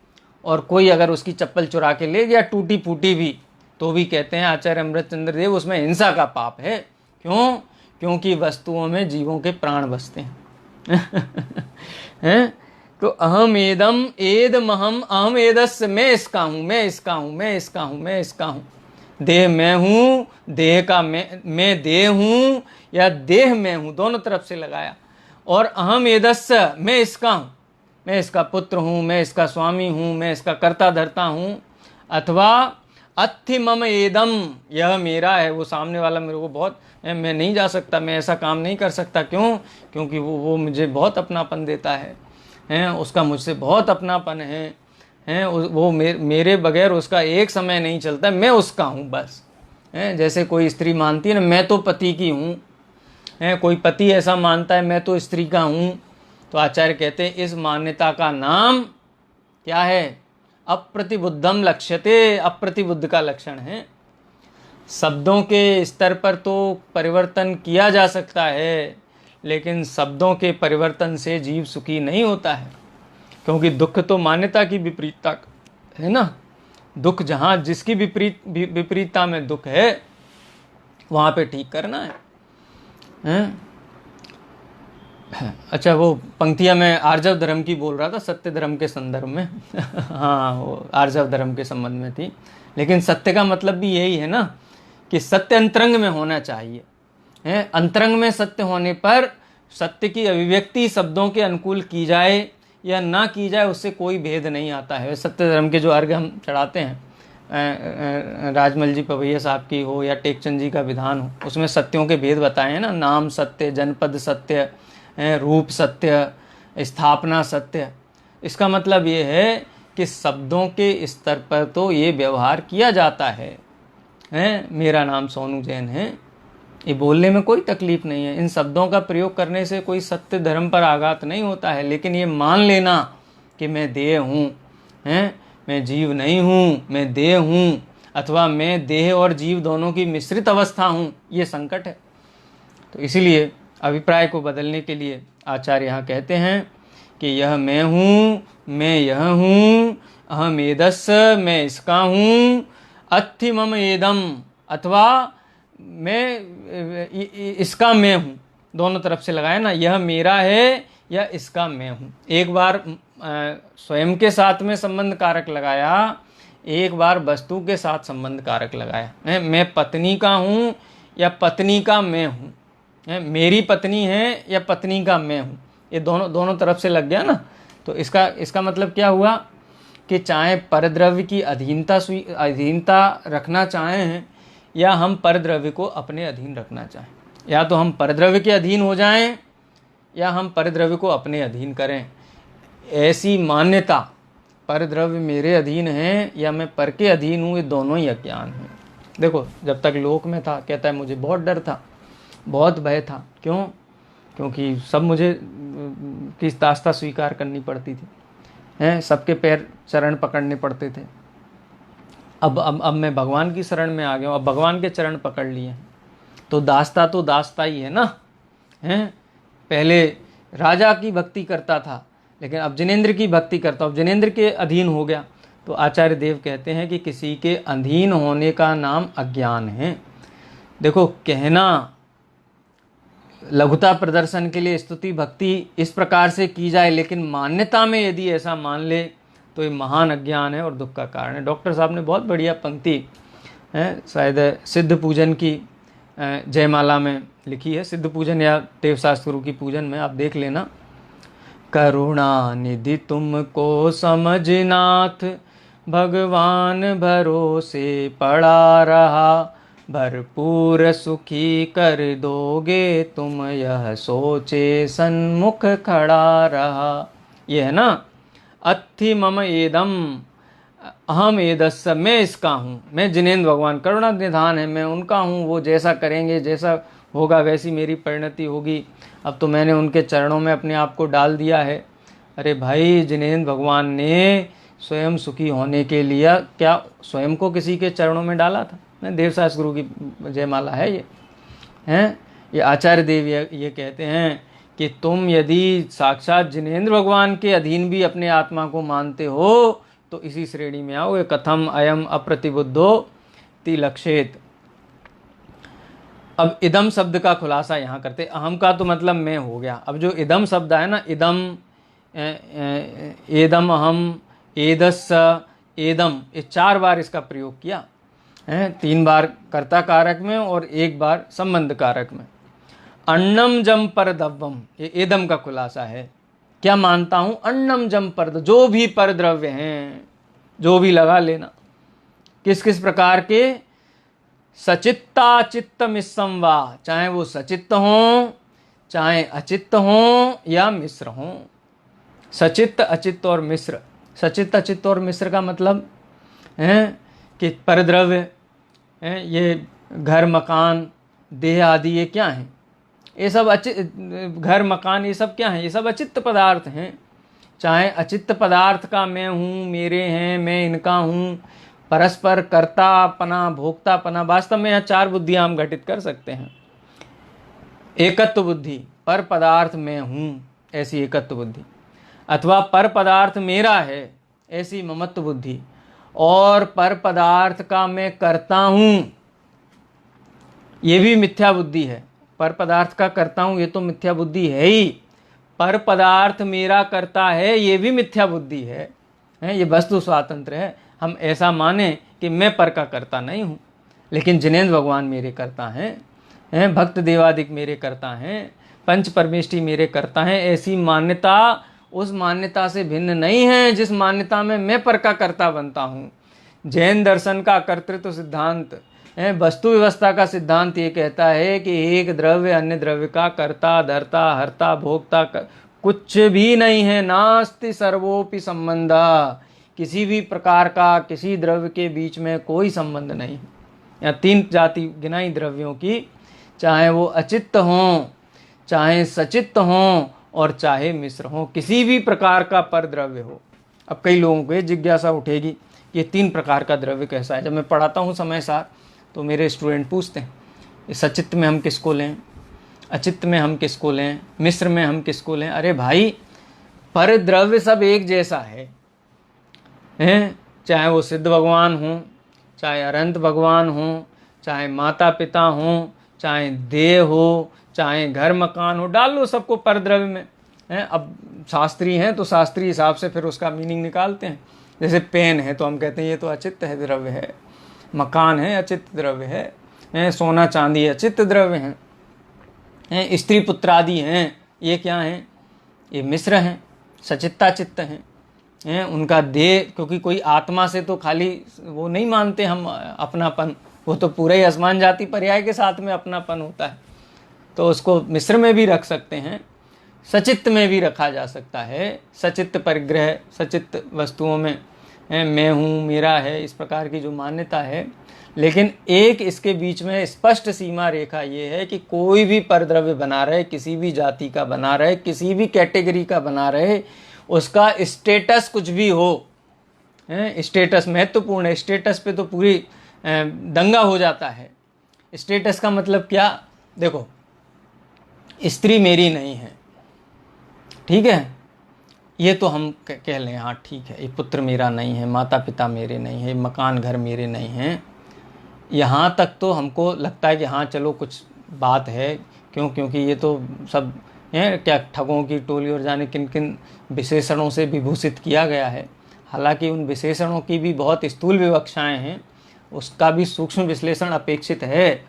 और कोई अगर उसकी चप्पल चुरा के ले गया टूटी फूटी भी, तो भी कहते हैं आचार्य अमृतचंद्र देव उसमें हिंसा का पाप है। क्यों? क्योंकि वस्तुओं में जीवों के प्राण बसते हैं। तो अहम एदम एदमहम अहम एदस्य, मैं इसका हूँ, मैं इसका हूँ, मैं इसका हूँ, मैं इसका हूँ। देह मैं हूँ, देह का मैं देह हूँ, या देह मैं हूँ, दोनों तरफ से लगाया। और अहम एदस्य, मैं इसका हूँ, मैं इसका पुत्र हूँ, मैं इसका स्वामी हूँ, मैं इसका कर्ता धर्ता हूँ। अथवा अत्थि मम एदम, यह मेरा है, वो सामने वाला मेरे को बहुत, मैं नहीं जा सकता, मैं ऐसा काम नहीं कर सकता। क्यों? क्योंकि वो मुझे बहुत अपनापन देता है, उसका मुझसे बहुत अपनापन है, वो मेरे बगैर उसका एक समय नहीं चलता, मैं उसका हूँ बस। जैसे कोई स्त्री मानती है ना, मैं तो पति की हूँ, कोई पति ऐसा मानता है मैं तो स्त्री का हूँ। तो आचार्य कहते हैं इस मान्यता का नाम क्या है? अप्रतिबुद्धम लक्ष्यते, अप्रतिबुद्ध का लक्षण है। शब्दों के स्तर पर तो परिवर्तन किया जा सकता है, लेकिन शब्दों के परिवर्तन से जीव सुखी नहीं होता है। क्योंकि दुख तो मान्यता की विपरीतता है ना। दुख जहाँ जिसकी विपरीतता में दुख है वहाँ पे ठीक करना है, हैं? अच्छा, वो पंक्तियाँ मैं आर्जव धर्म की बोल रहा था सत्य धर्म के संदर्भ में हाँ, वो आर्जव धर्म के संबंध में थी। लेकिन सत्य का मतलब भी यही है ना कि सत्य अंतरंग में होना चाहिए, हैं? अंतरंग में सत्य होने पर सत्य की अभिव्यक्ति शब्दों के अनुकूल की जाए या ना की जाए उससे कोई भेद नहीं आता है। सत्य धर्म के जो अर्घ हम चढ़ाते हैं, राजमल जी पवैया साहब की हो या टेकचंद जी का विधान हो, उसमें सत्यों के भेद बताए हैं ना। नाम सत्य, जनपद सत्य, रूप सत्य, स्थापना सत्य। इसका मतलब ये है कि शब्दों के स्तर पर तो ये व्यवहार किया जाता है, मेरा नाम सोनू जैन है, ये बोलने में कोई तकलीफ नहीं है। इन शब्दों का प्रयोग करने से कोई सत्य धर्म पर आघात नहीं होता है। लेकिन ये मान लेना कि मैं देह हूँ, मैं जीव नहीं हूँ, मैं देह हूँ, अथवा मैं देह और जीव दोनों की मिश्रित अवस्था हूँ, ये संकट है। तो इसीलिए अभिप्राय को बदलने के लिए आचार्य यहाँ कहते हैं कि यह मैं हूँ, मैं यह हूँ, अहम एदस्य, मैं इसका हूँ, अत्थि मम एदम, अथवा मैं इसका मैं हूँ। दोनों तरफ से लगाए ना, यह मेरा है या इसका मैं हूँ। एक बार स्वयं के साथ में संबंध कारक लगाया, एक बार वस्तु के साथ संबंध कारक लगाया। मैं पत्नी का हूँ या पत्नी का मैं हूँ, मेरी पत्नी है या पत्नी का मैं हूँ, ये दोनों तरफ से लग गया ना। तो इसका मतलब क्या हुआ कि चाहे परद्रव्य की अधीनता रखना चाहें या हम परद्रव्य को अपने अधीन रखना चाहें, या तो हम परद्रव्य के अधीन हो जाएं या हम परद्रव्य को अपने अधीन करें। ऐसी मान्यता, परद्रव्य मेरे अधीन है या मैं पर के अधीन हूँ, ये दोनों ही अज्ञान हैं। देखो, जब तक लोक में था कहता है मुझे बहुत डर था, बहुत भय था। क्यों? क्योंकि सब मुझे की दास्ता स्वीकार करनी पड़ती थी, सबके पैर चरण पकड़ने पड़ते थे। अब मैं भगवान की शरण में आ गया हूँ, अब भगवान के चरण पकड़ लिए हैं तो दास्ता ही है ना। पहले राजा की भक्ति करता था, लेकिन अब जिनेंद्र की भक्ति करता हूँ, अब जिनेंद्र के अधीन हो गया। तो आचार्य देव कहते हैं कि किसी के अधीन होने का नाम अज्ञान है। देखो, कहना लघुता प्रदर्शन के लिए स्तुति भक्ति इस प्रकार से की जाए, लेकिन मान्यता में यदि ऐसा मान ले तो ये महान अज्ञान है और दुख का कारण है। डॉक्टर साहब ने बहुत बढ़िया पंक्ति शायद सिद्ध पूजन की जयमाला में लिखी है, सिद्ध पूजन या देवशास्त्र गुरु की पूजन में, आप देख लेना। करुणा निधि तुमको समझनाथ, भगवान भरोसे पड़ा रहा, भरपूर सुखी कर दोगे तुम, यह सोचे सन्मुख खड़ा रहा। ये है ना, अत्थि मम एदम, अहम एदस्य, मैं इसका हूँ, मैं जिनेंद्र भगवान करुणा निधान है, मैं उनका हूँ, वो जैसा करेंगे, जैसा होगा वैसी मेरी परिणति होगी। अब तो मैंने उनके चरणों में अपने आप को डाल दिया है। अरे भाई, जिनेंद्र भगवान ने स्वयं सुखी होने के लिए क्या स्वयं को किसी के चरणों में डाला था? देवशास्त्र गुरु की जयमाला है ये, हैं? ये आचार्य देव ये कहते हैं कि तुम यदि साक्षात जिनेंद्र भगवान के अधीन भी अपने आत्मा को मानते हो तो इसी श्रेणी में आओगे। कथम अयम अप्रतिबुद्धो तिलक्षेत। अब इदम शब्द का खुलासा यहाँ करते। अहम का तो मतलब मैं हो गया। अब जो इदम शब्द है ना, इदम, एदम, अहम, एदस्य, एदम, ये 4 बार इसका प्रयोग किया है, 3 बार कर्ता कारक में और 1 बार संबंध कारक में। अन्नम जम परद्रव्यम, ये एदम का खुलासा है। क्या मानता हूं? अन्नम जम परद, जो भी परद्रव्य हैं, जो भी लगा लेना, किस किस प्रकार के, सचित्ता चित्त मिश्रम वा, चाहे वो सचित्त हों, चाहे अचित्त हों या मिश्र हों। सचित्त, अचित्त और मिश्र। सचित्त, अचित्त और मिश्र का मतलब है कि परद्रव्य हैं, ये घर मकान देह आदि, ये क्या हैं? ये सब घर मकान ये सब क्या हैं? ये सब अचित्त पदार्थ हैं। चाहे अचित्त पदार्थ का मैं हूँ, मेरे हैं, मैं इनका हूँ, परस्पर कर्तापना भोक्तापना। वास्तव में यहाँ 4 बुद्धियाँ हम घटित कर सकते हैं। एकत्व बुद्धि, पर पदार्थ मैं हूँ, ऐसी एकत्व बुद्धि। अथवा पर पदार्थ मेरा है, ऐसी ममत्व बुद्धि, और पर पदार्थ का मैं करता हूँ, ये भी मिथ्या बुद्धि है। पर पदार्थ का करता हूँ ये तो मिथ्या बुद्धि है ही, पर पदार्थ मेरा करता है ये भी मिथ्या बुद्धि है। ये वस्तु स्वातंत्र है। हम ऐसा माने कि मैं पर का करता नहीं हूँ, लेकिन जिनेंद्र भगवान मेरे करता हैं, भक्त देवादिक मेरे करता हैं, पंच परमेष्टि मेरे करता हैं, ऐसी मान्यता उस मान्यता से भिन्न नहीं है जिस मान्यता में मैं पर का कर्ता बनता हूँ। जैन दर्शन का कर्तृत्व सिद्धांत, वस्तु व्यवस्था का सिद्धांत ये कहता है कि एक द्रव्य अन्य द्रव्य का कर्ता धर्ता हर्ता भोक्ता कुछ भी नहीं है। नास्ति सर्वोपि संबंधा, किसी भी प्रकार का किसी द्रव्य के बीच में कोई संबंध नहीं है। या 3 जाति गिनाई द्रव्यों की, चाहे वो अचित्त हों, चाहे सचित्त हों, और चाहे मिश्र हों, किसी भी प्रकार का पर द्रव्य हो। अब कई लोगों को जिज्ञासा उठेगी ये 3 प्रकार का द्रव्य कैसा है। जब मैं पढ़ाता हूँ समय सार तो मेरे स्टूडेंट पूछते हैं सचित्त में हम किसको लें, अचित्त में हम किसको लें, मिश्र में हम किसको लें। अरे भाई, पर द्रव्य सब एक जैसा है, चाहे वो सिद्ध भगवान हों, चाहे अनंत भगवान हों, चाहे माता पिता हों, चाहे देह हो, चाहे घर मकान हो, डाल लो सबको पर द्रव्य में। अब शास्त्री हैं तो शास्त्रीय हिसाब से फिर उसका मीनिंग निकालते हैं। जैसे पेन है तो हम कहते हैं ये तो अचित्त है द्रव्य है, मकान है अचित्त द्रव्य है, सोना चांदी अचित्त द्रव्य हैं, स्त्री पुत्रादि हैं, ये क्या हैं, ये मिश्र हैं, सचित्ता चित्त हैं। उनका देह, क्योंकि कोई आत्मा से तो खाली वो नहीं मानते हम अपनापन, वो तो पूरे ही आसमान जाति पर्याय के साथ में अपनापन होता है, तो उसको मिश्र में भी रख सकते हैं, सचित्त में भी रखा जा सकता है। सचित्त परिग्रह, सचित्त वस्तुओं में मैं हूँ, मेरा है, इस प्रकार की जो मान्यता है। लेकिन एक इसके बीच में स्पष्ट सीमा रेखा ये है कि कोई भी परद्रव्य बना रहे, किसी भी जाति का बना रहे, किसी भी कैटेगरी का बना रहे, उसका स्टेटस कुछ भी हो, स्टेटस महत्वपूर्ण है। स्टेटस पे तो पूरी दंगा हो जाता है। स्टेटस का मतलब क्या, देखो, स्त्री मेरी नहीं है, ठीक है, ये तो हम कह लें हाँ ठीक है, ये पुत्र मेरा नहीं है, माता पिता मेरे नहीं है, मकान घर मेरे नहीं हैं, यहाँ तक तो हमको लगता है कि हाँ चलो कुछ बात है। क्योंकि ये तो सब क्या ठगों की टोली और जाने किन किन विशेषणों से विभूषित किया गया है। हालांकि उन विशेषणों की भी बहुत स्थूल विवक्षाएँ हैं, उसका भी सूक्ष्म विश्लेषण अपेक्षित है।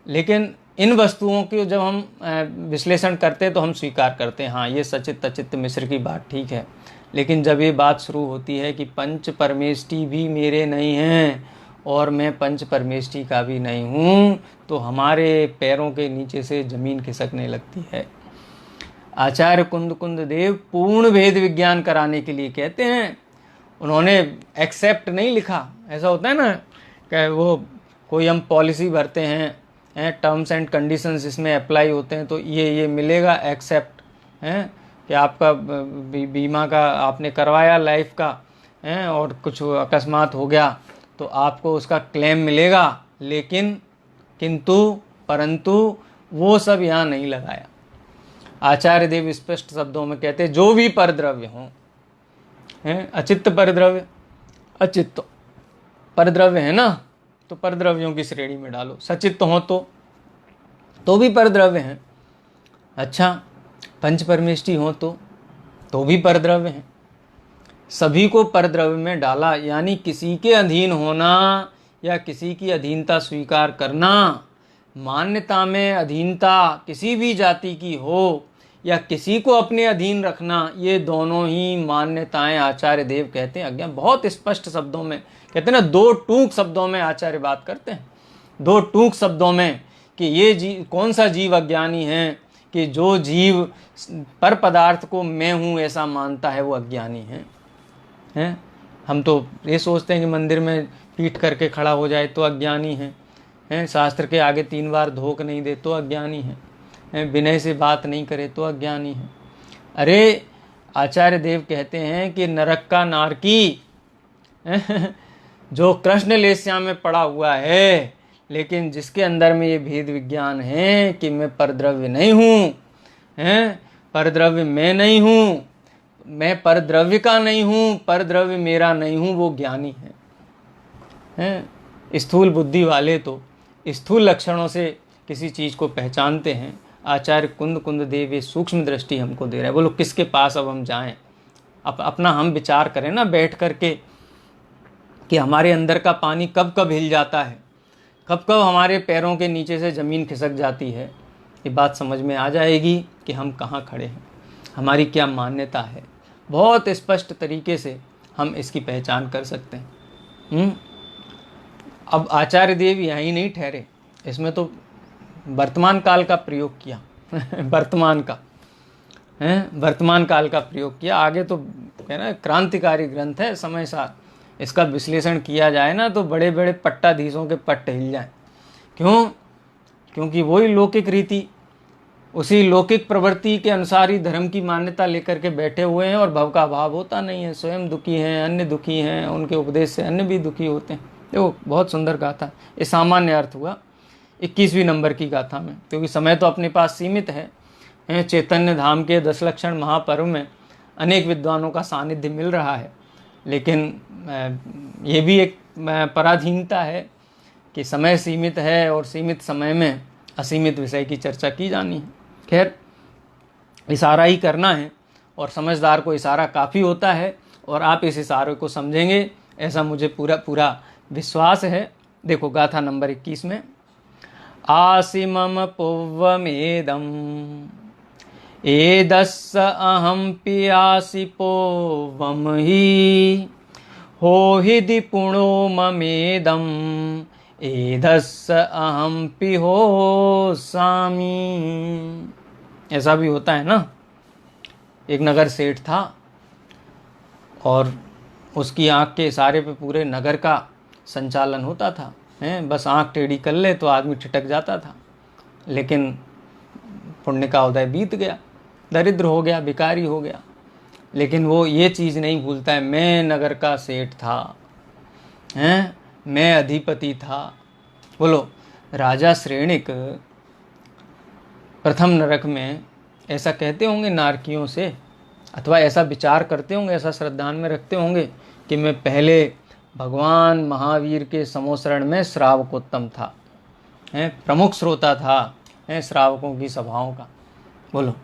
लेकिन इन वस्तुओं की जब हम विश्लेषण करते हैं तो हम स्वीकार करते हैं हाँ ये सचित्त अचित्त मिश्र की बात ठीक है। लेकिन जब ये बात शुरू होती है कि पंच परमेष्टि भी मेरे नहीं हैं और मैं पंच परमेष्टि का भी नहीं हूँ, तो हमारे पैरों के नीचे से ज़मीन खिसकने लगती है। आचार्य कुंद देव पूर्ण भेद विज्ञान कराने के लिए कहते हैं, उन्होंने एक्सेप्ट नहीं लिखा। ऐसा होता है ना कि वो कोई हम पॉलिसी भरते हैं, टर्म्स एंड कंडीशंस इसमें अप्लाई होते हैं, तो ये मिलेगा एक्सेप्ट हैं कि आपका बीमा का आपने करवाया लाइफ का और कुछ अकस्मात हो गया तो आपको उसका क्लेम मिलेगा। लेकिन किंतु परंतु वो सब यहाँ नहीं लगाया। आचार्य देव स्पष्ट शब्दों में कहते हैं जो भी परद्रव्य हों, अचित्त परद्रव्य, अचित्त परद्रव्य है ना, तो परद्रव्यों की श्रेणी में डालो। सचित्त हो तो भी परद्रव्य हैं। अच्छा, पंच परमेष्टि हो तो भी परद्रव्य हैं। सभी को परद्रव्य में डाला, यानी किसी के अधीन होना या किसी की अधीनता स्वीकार करना, मान्यता में अधीनता किसी भी जाति की हो या किसी को अपने अधीन रखना, ये दोनों ही मान्यताएं आचार्य देव कहते हैं अज्ञान। बहुत स्पष्ट शब्दों में कहते हैं ना, 2 टूक शब्दों में आचार्य बात करते हैं, 2 टूक शब्दों में कि ये जीव, कौन सा जीव अज्ञानी है, कि जो जीव पर पदार्थ को मैं हूँ ऐसा मानता है वो अज्ञानी है। हम तो ये सोचते हैं कि मंदिर में पीठ करके खड़ा हो जाए तो अज्ञानी है, शास्त्र के आगे 3 बार धोख नहीं दे तो अज्ञानी है, विनय से बात नहीं करे तो अज्ञानी है। अरे आचार्य देव कहते हैं कि नरक का नारकी जो कृष्ण लेस्या में पड़ा हुआ है, लेकिन जिसके अंदर में ये भेद विज्ञान है कि मैं परद्रव्य नहीं हूँ, परद्रव्य मैं नहीं हूँ, मैं पर द्रव्य का नहीं हूँ, पर द्रव्य मेरा नहीं हूँ, वो ज्ञानी है। स्थूल बुद्धि वाले तो स्थूल लक्षणों से किसी चीज़ को पहचानते हैं। आचार्य कुंद कुंद देव ये सूक्ष्म दृष्टि हमको दे रहा है। बोलो किसके पास अब हम जाएं? अपना हम विचार करें ना बैठ करके कि हमारे अंदर का पानी कब कब हिल जाता है, कब कब हमारे पैरों के नीचे से ज़मीन खिसक जाती है। ये बात समझ में आ जाएगी कि हम कहाँ खड़े हैं, हमारी क्या मान्यता है। बहुत स्पष्ट तरीके से हम इसकी पहचान कर सकते हैं। अब आचार्य देव यहीं नहीं ठहरे, इसमें तो वर्तमान काल का प्रयोग किया वर्तमान काल का प्रयोग किया। आगे तो है ना क्रांतिकारी ग्रंथ है समय सार, इसका विश्लेषण किया जाए ना तो बड़े बड़े पट्टाधीशों के पट्टे हिल जाएं। क्यों? क्योंकि वही लौकिक रीति, उसी लौकिक प्रवृत्ति के अनुसार ही धर्म की मान्यता लेकर के बैठे हुए हैं और भव का अभाव होता नहीं है। स्वयं दुखी हैं, अन्य दुखी हैं, उनके उपदेश से अन्य भी दुखी होते हैं। देखो बहुत सुंदर गाथा, ये सामान्य अर्थ हुआ 21वीं नंबर की गाथा में, क्योंकि समय तो अपने पास सीमित है। चैतन्य धाम के 10 लक्षण महापर्व में अनेक विद्वानों का सानिध्य मिल रहा है, लेकिन ये भी एक पराधीनता है कि समय सीमित है और सीमित समय में असीमित विषय की चर्चा की जानी है। खैर इशारा ही करना है और समझदार को इशारा काफ़ी होता है और आप इस इशारे को समझेंगे ऐसा मुझे पूरा विश्वास है। देखो गाथा नंबर 21 में, आसिमम पुव्वमेदम एदस्स अहम पियासि पोवम ही हो हिदि पुणो ममेदम एदस्स अहम पिहो सामी। ऐसा भी होता है ना, एक नगर सेठ था और उसकी आँख के इशारे पे पूरे नगर का संचालन होता था। बस आँख टेढ़ी कर ले तो आदमी ठिठक जाता था, लेकिन पुण्य का उदय बीत गया, दरिद्र हो गया, भिखारी हो गया। लेकिन वो ये चीज़ नहीं भूलता है, मैं नगर का सेठ था, मैं अधिपति था। बोलो राजा श्रेणिक प्रथम नरक में ऐसा कहते होंगे नारकियों से, अथवा ऐसा विचार करते होंगे, ऐसा श्रद्धान में रखते होंगे कि मैं पहले भगवान महावीर के समोसरण में श्रावकोत्तम था, प्रमुख श्रोता था श्रावकों की सभाओं का। बोलो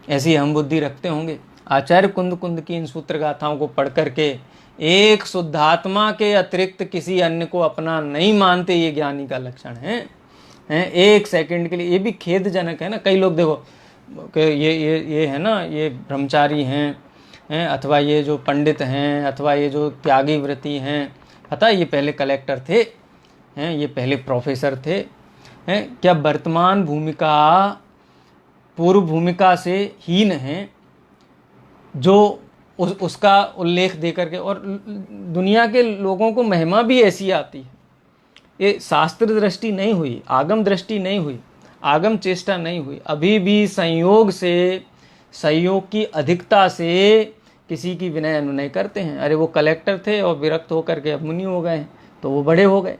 ऐसी हम बुद्धि रखते होंगे। आचार्य कुंद कुंद की इन सूत्र गाथाओं को पढ़ करके एक शुद्धात्मा के अतिरिक्त किसी अन्य को अपना नहीं मानते, ये ज्ञानी का लक्षण है। एक सेकंड के लिए, ये भी खेदजनक है ना। कई लोग देखो कि ये है ना, ये ब्रह्मचारी हैं अथवा ये जो पंडित हैं अथवा ये जो त्यागी व्रती हैं, पता है ये पहले कलेक्टर थे, ये पहले प्रोफेसर थे, क्या वर्तमान भूमिका पूर्व भूमिका से हीन हैं, जो उसका उल्लेख दे करके, और दुनिया के लोगों को महिमा भी ऐसी आती है। ये शास्त्र दृष्टि नहीं हुई, आगम दृष्टि नहीं हुई, आगम चेष्टा नहीं हुई, अभी भी संयोग से, संयोग की अधिकता से किसी की विनय अनुनय करते हैं। अरे वो कलेक्टर थे और विरक्त होकर के अब मुनि हो गए हैं, तो वो बड़े हो गए।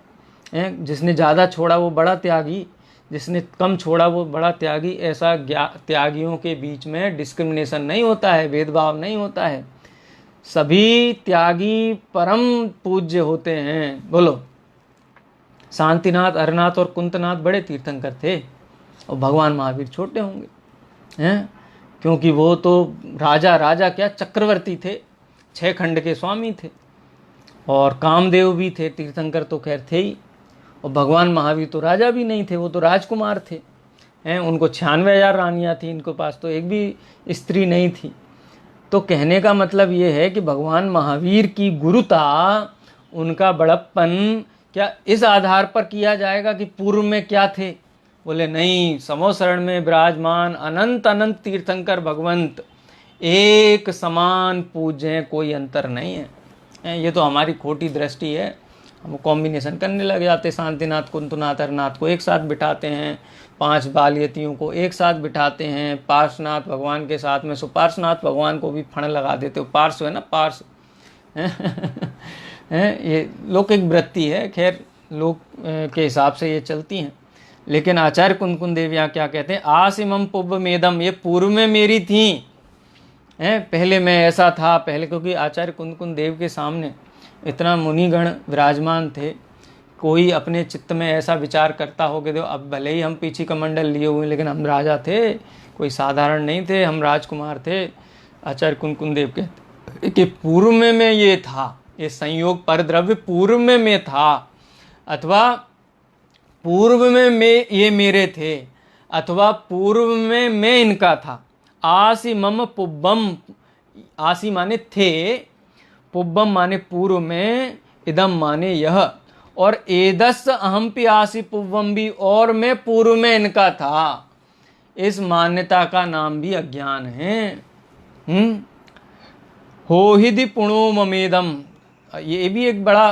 जिसने ज़्यादा छोड़ा वो बड़ा त्यागी, जिसने कम छोड़ा वो बड़ा त्यागी। ऐसा त्यागियों के बीच में डिस्क्रिमिनेशन नहीं होता है, भेदभाव नहीं होता है, सभी त्यागी परम पूज्य होते हैं। बोलो शांतिनाथ, अरनाथ और कुंतनाथ बड़े तीर्थंकर थे और भगवान महावीर छोटे होंगे, क्योंकि वो तो राजा क्या चक्रवर्ती थे, 6 खंड के स्वामी थे, और कामदेव भी थे, तीर्थंकर तो खैर थे ही। और भगवान महावीर तो राजा भी नहीं थे, वो तो राजकुमार थे, उनको 96,000 रानियाँ थी, इनको पास तो एक भी स्त्री नहीं थी। तो कहने का मतलब ये है कि भगवान महावीर की गुरुता, उनका बड़प्पन क्या इस आधार पर किया जाएगा कि पूर्व में क्या थे? बोले नहीं, समोसरण में विराजमान अनंत अनंत तीर्थंकर भगवंत एक समान पूज्य हैं, कोई अंतर नहीं है। ये तो हमारी खोटी दृष्टि है, हम कॉम्बिनेशन करने लग जाते। शांतिनाथ, कुंतनाथ, अरनाथ को एक साथ बिठाते हैं, 5 बालयतियों को एक साथ बिठाते हैं, पार्श्वनाथ भगवान के साथ में सुपार्श्वनाथ भगवान को भी फण लगा देते हो। पार्श्व है ना, पार्श्व ये लौकिक वृत्ति है, खैर लोक के हिसाब से ये चलती हैं। लेकिन आचार्य कुंद कुंद देव यहाँ क्या कहते हैं, आसिमम पुव्वमेदम, ये पूर्व में मेरी थी, हैं। पहले मैं ऐसा था, पहले, क्योंकि आचार्य कुंदकुंद देव के सामने इतना मुनिगण विराजमान थे, कोई अपने चित्त में ऐसा विचार करता हो कि देखो अब भले ही हम पीछे कमंडल लिए हुए लेकिन हम राजा थे, कोई साधारण नहीं थे, हम राजकुमार थे। आचार्य कुंदकुंद देव कहते कि पूर्व में मैं ये था, ये संयोग पर द्रव्य पूर्व में मैं था, अथवा पूर्व में मैं ये मेरे थे, अथवा पूर्व में मैं इनका था। आसी मम पुब्बम, आसी माने थे, पुब्बम माने पूर्व में, इदम माने यह, और एदस अहम पि आसी पुब्बम भी, और मैं पूर्व में इनका था। इस मान्यता का नाम भी अज्ञान है। हो हिदि पुणो ममेदम, ये भी एक बड़ा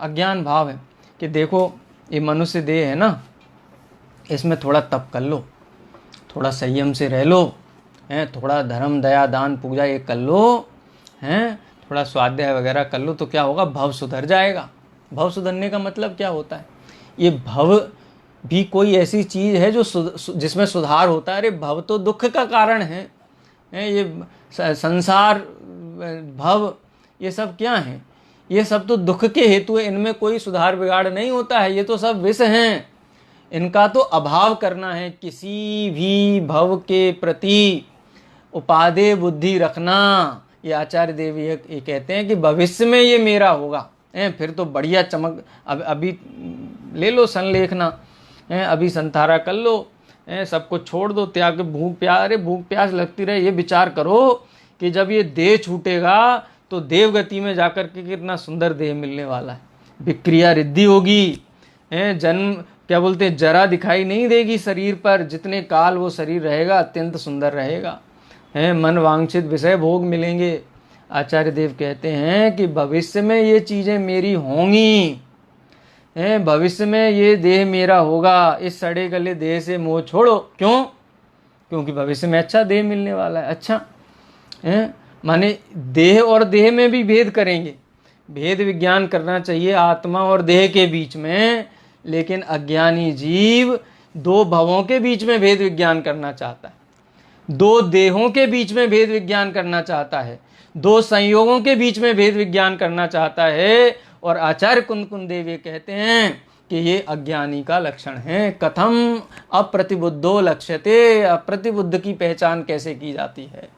अज्ञान भाव है कि देखो ये मनुष्य देह है ना, इसमें थोड़ा तप कर लो, थोड़ा संयम से रह लो, हैं, थोड़ा धर्म दया दान पूजा ये कर लो, हैं, थोड़ा स्वाध्याय वगैरह कर लो, तो क्या होगा, भव सुधर जाएगा। भव सुधरने का मतलब क्या होता है? ये भव भी कोई ऐसी चीज़ है जो जिसमें सुधार होता है? अरे भव तो दुख का कारण है, ये संसार भव ये सब क्या है? ये सब तो दुख के हेतु है, इनमें कोई सुधार बिगाड़ नहीं होता है, ये तो सब विष हैं। इनका तो अभाव करना है। किसी भी भव के प्रति उपादेय बुद्धि रखना, ये आचार्य देव ये कहते हैं कि भविष्य में ये मेरा होगा, फिर तो बढ़िया चमक। अभी ले लो संलेखना, अभी संतारा कर लो, सब कुछ छोड़ दो, त्याग, भूख प्यास लगती रहे, ये विचार करो कि जब ये देह छूटेगा तो देवगति में जाकर के कितना सुंदर देह मिलने वाला है, विक्रिया रिद्धि होगी, जन्म क्या बोलते हैं, जरा दिखाई नहीं देगी शरीर पर, जितने काल वो शरीर रहेगा अत्यंत सुंदर रहेगा, मन वांछित विषय भोग मिलेंगे। आचार्य देव कहते हैं कि भविष्य में ये चीज़ें मेरी होंगी, भविष्य में ये देह मेरा होगा। इस सड़े गले देह से मोह छोड़ो। क्यों? क्योंकि भविष्य में अच्छा देह मिलने वाला है। अच्छा माने देह और देह में भी भेद करेंगे, भेद विज्ञान करना चाहिए आत्मा और देह के बीच में, लेकिन अज्ञानी जीव दो भवों के बीच में भेद विज्ञान करना चाहता है, दो देहों के बीच में भेद विज्ञान करना चाहता है, दो संयोगों के बीच में भेद विज्ञान करना चाहता है। और आचार्य कुंदकुंद देव ये कहते हैं कि ये अज्ञानी का लक्षण है। कथम अप्रतिबुद्धो लक्ष्यते, अप्रतिबुद्ध की पहचान कैसे की जाती है?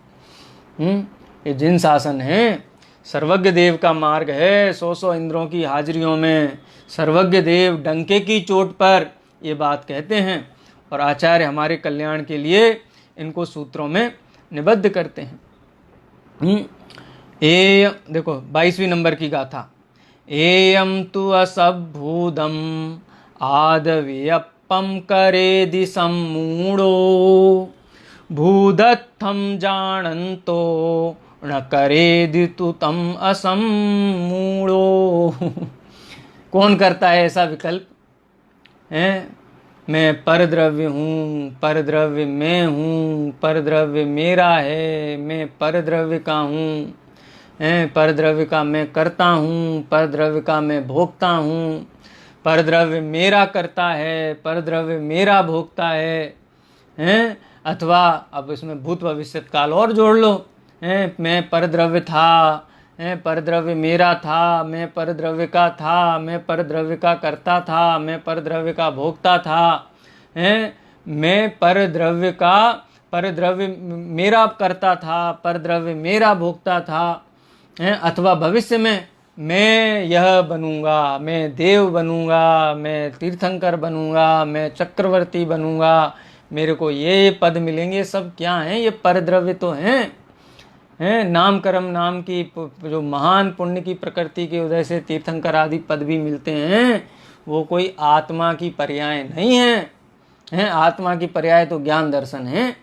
ये जिन शासन है, सर्वज्ञ देव का मार्ग है। 100 इंद्रों की हाजिरियों में सर्वज्ञ देव डंके की चोट पर ये बात कहते हैं, और आचार्य हमारे कल्याण के लिए इनको सूत्रों में निबद्ध करते हैं। देखो 22वीं नंबर की गाथा। एयम तु असभूदम आदव्यपम करेदि सम्मूढ़ो, भूदत्थम जानन्तो न करेदि तु तम असम्मूढ़ो। कौन करता है ऐसा विकल्प? मैं परद्रव्य हूँ, परद्रव्य मैं हूँ, परद्रव्य मेरा है, मैं परद्रव्य का हूँ, परद्रव्य का मैं करता हूँ, परद्रव्य का मैं भोगता हूँ, परद्रव्य मेरा करता है, परद्रव्य मेरा भोगता है, अथवा अब इसमें भूत भविष्य काल और जोड़ लो, मैं परद्रव्य था, परद्रव्य मेरा था, मैं परद्रव्य का था, मैं परद्रव्य का करता था, मैं परद्रव्य का भोगता था, मैं परद्रव्य का, परद्रव्य मेरा करता था, परद्रव्य मेरा भोगता था, अथवा भविष्य में मैं यह बनूंगा, मैं देव बनूंगा, मैं तीर्थंकर बनूंगा, मैं चक्रवर्ती बनूंगा, मेरे को ये पद मिलेंगे। सब क्या हैं? ये परद्रव्य तो हैं, नाम कर्म नाम की जो महान पुण्य की प्रकृति के उदय से तीर्थंकर आदि पद भी मिलते हैं, वो कोई आत्मा की पर्याय नहीं है। आत्मा की पर्याय तो ज्ञान दर्शन है,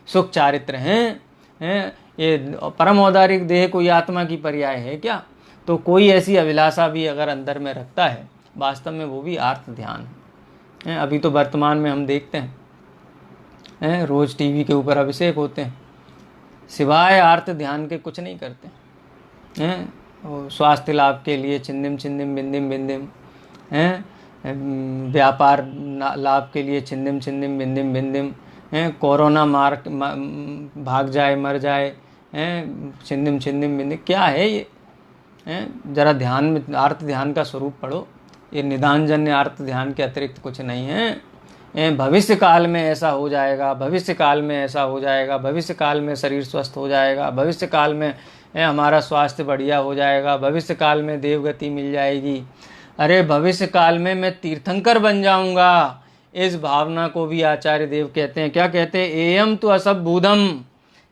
सुख चारित्र हैं। ये परम औदारिक देह कोई आत्मा की पर्याय है क्या? तो कोई ऐसी अभिलाषा भी अगर अंदर में रखता है, वास्तव में वो भी आर्त ध्यान है। अभी तो वर्तमान में हम देखते हैं, रोज टीवी के ऊपर अभिषेक होते हैं, सिवाय आर्त ध्यान के कुछ नहीं करते हैं। स्वास्थ्य लाभ के लिए छिंदिम छिंदिम बिंदिम बिंदिम, व्यापार लाभ के लिए छिंदिम छिंदिम बिंदिम बिंदिम, कोरोना भाग जाए मर जाए, हैं, छिंदिम छिंदिम बिंदिम, क्या है ये? हैं, जरा ध्यान में आर्त ध्यान का स्वरूप पढ़ो। ये निदानजन्य आर्त ध्यान के अतिरिक्त कुछ नहीं है। भविष्य काल में ऐसा हो जाएगा, भविष्य काल में ऐसा हो जाएगा, भविष्य काल में शरीर स्वस्थ हो जाएगा, भविष्य काल में हमारा स्वास्थ्य बढ़िया हो जाएगा, भविष्य काल में देवगति मिल जाएगी। अरे भविष्य काल में मैं तीर्थंकर बन जाऊंगा, इस भावना को भी आचार्य देव कहते हैं। क्या कहते हैं? एयम तो असद्भूतम,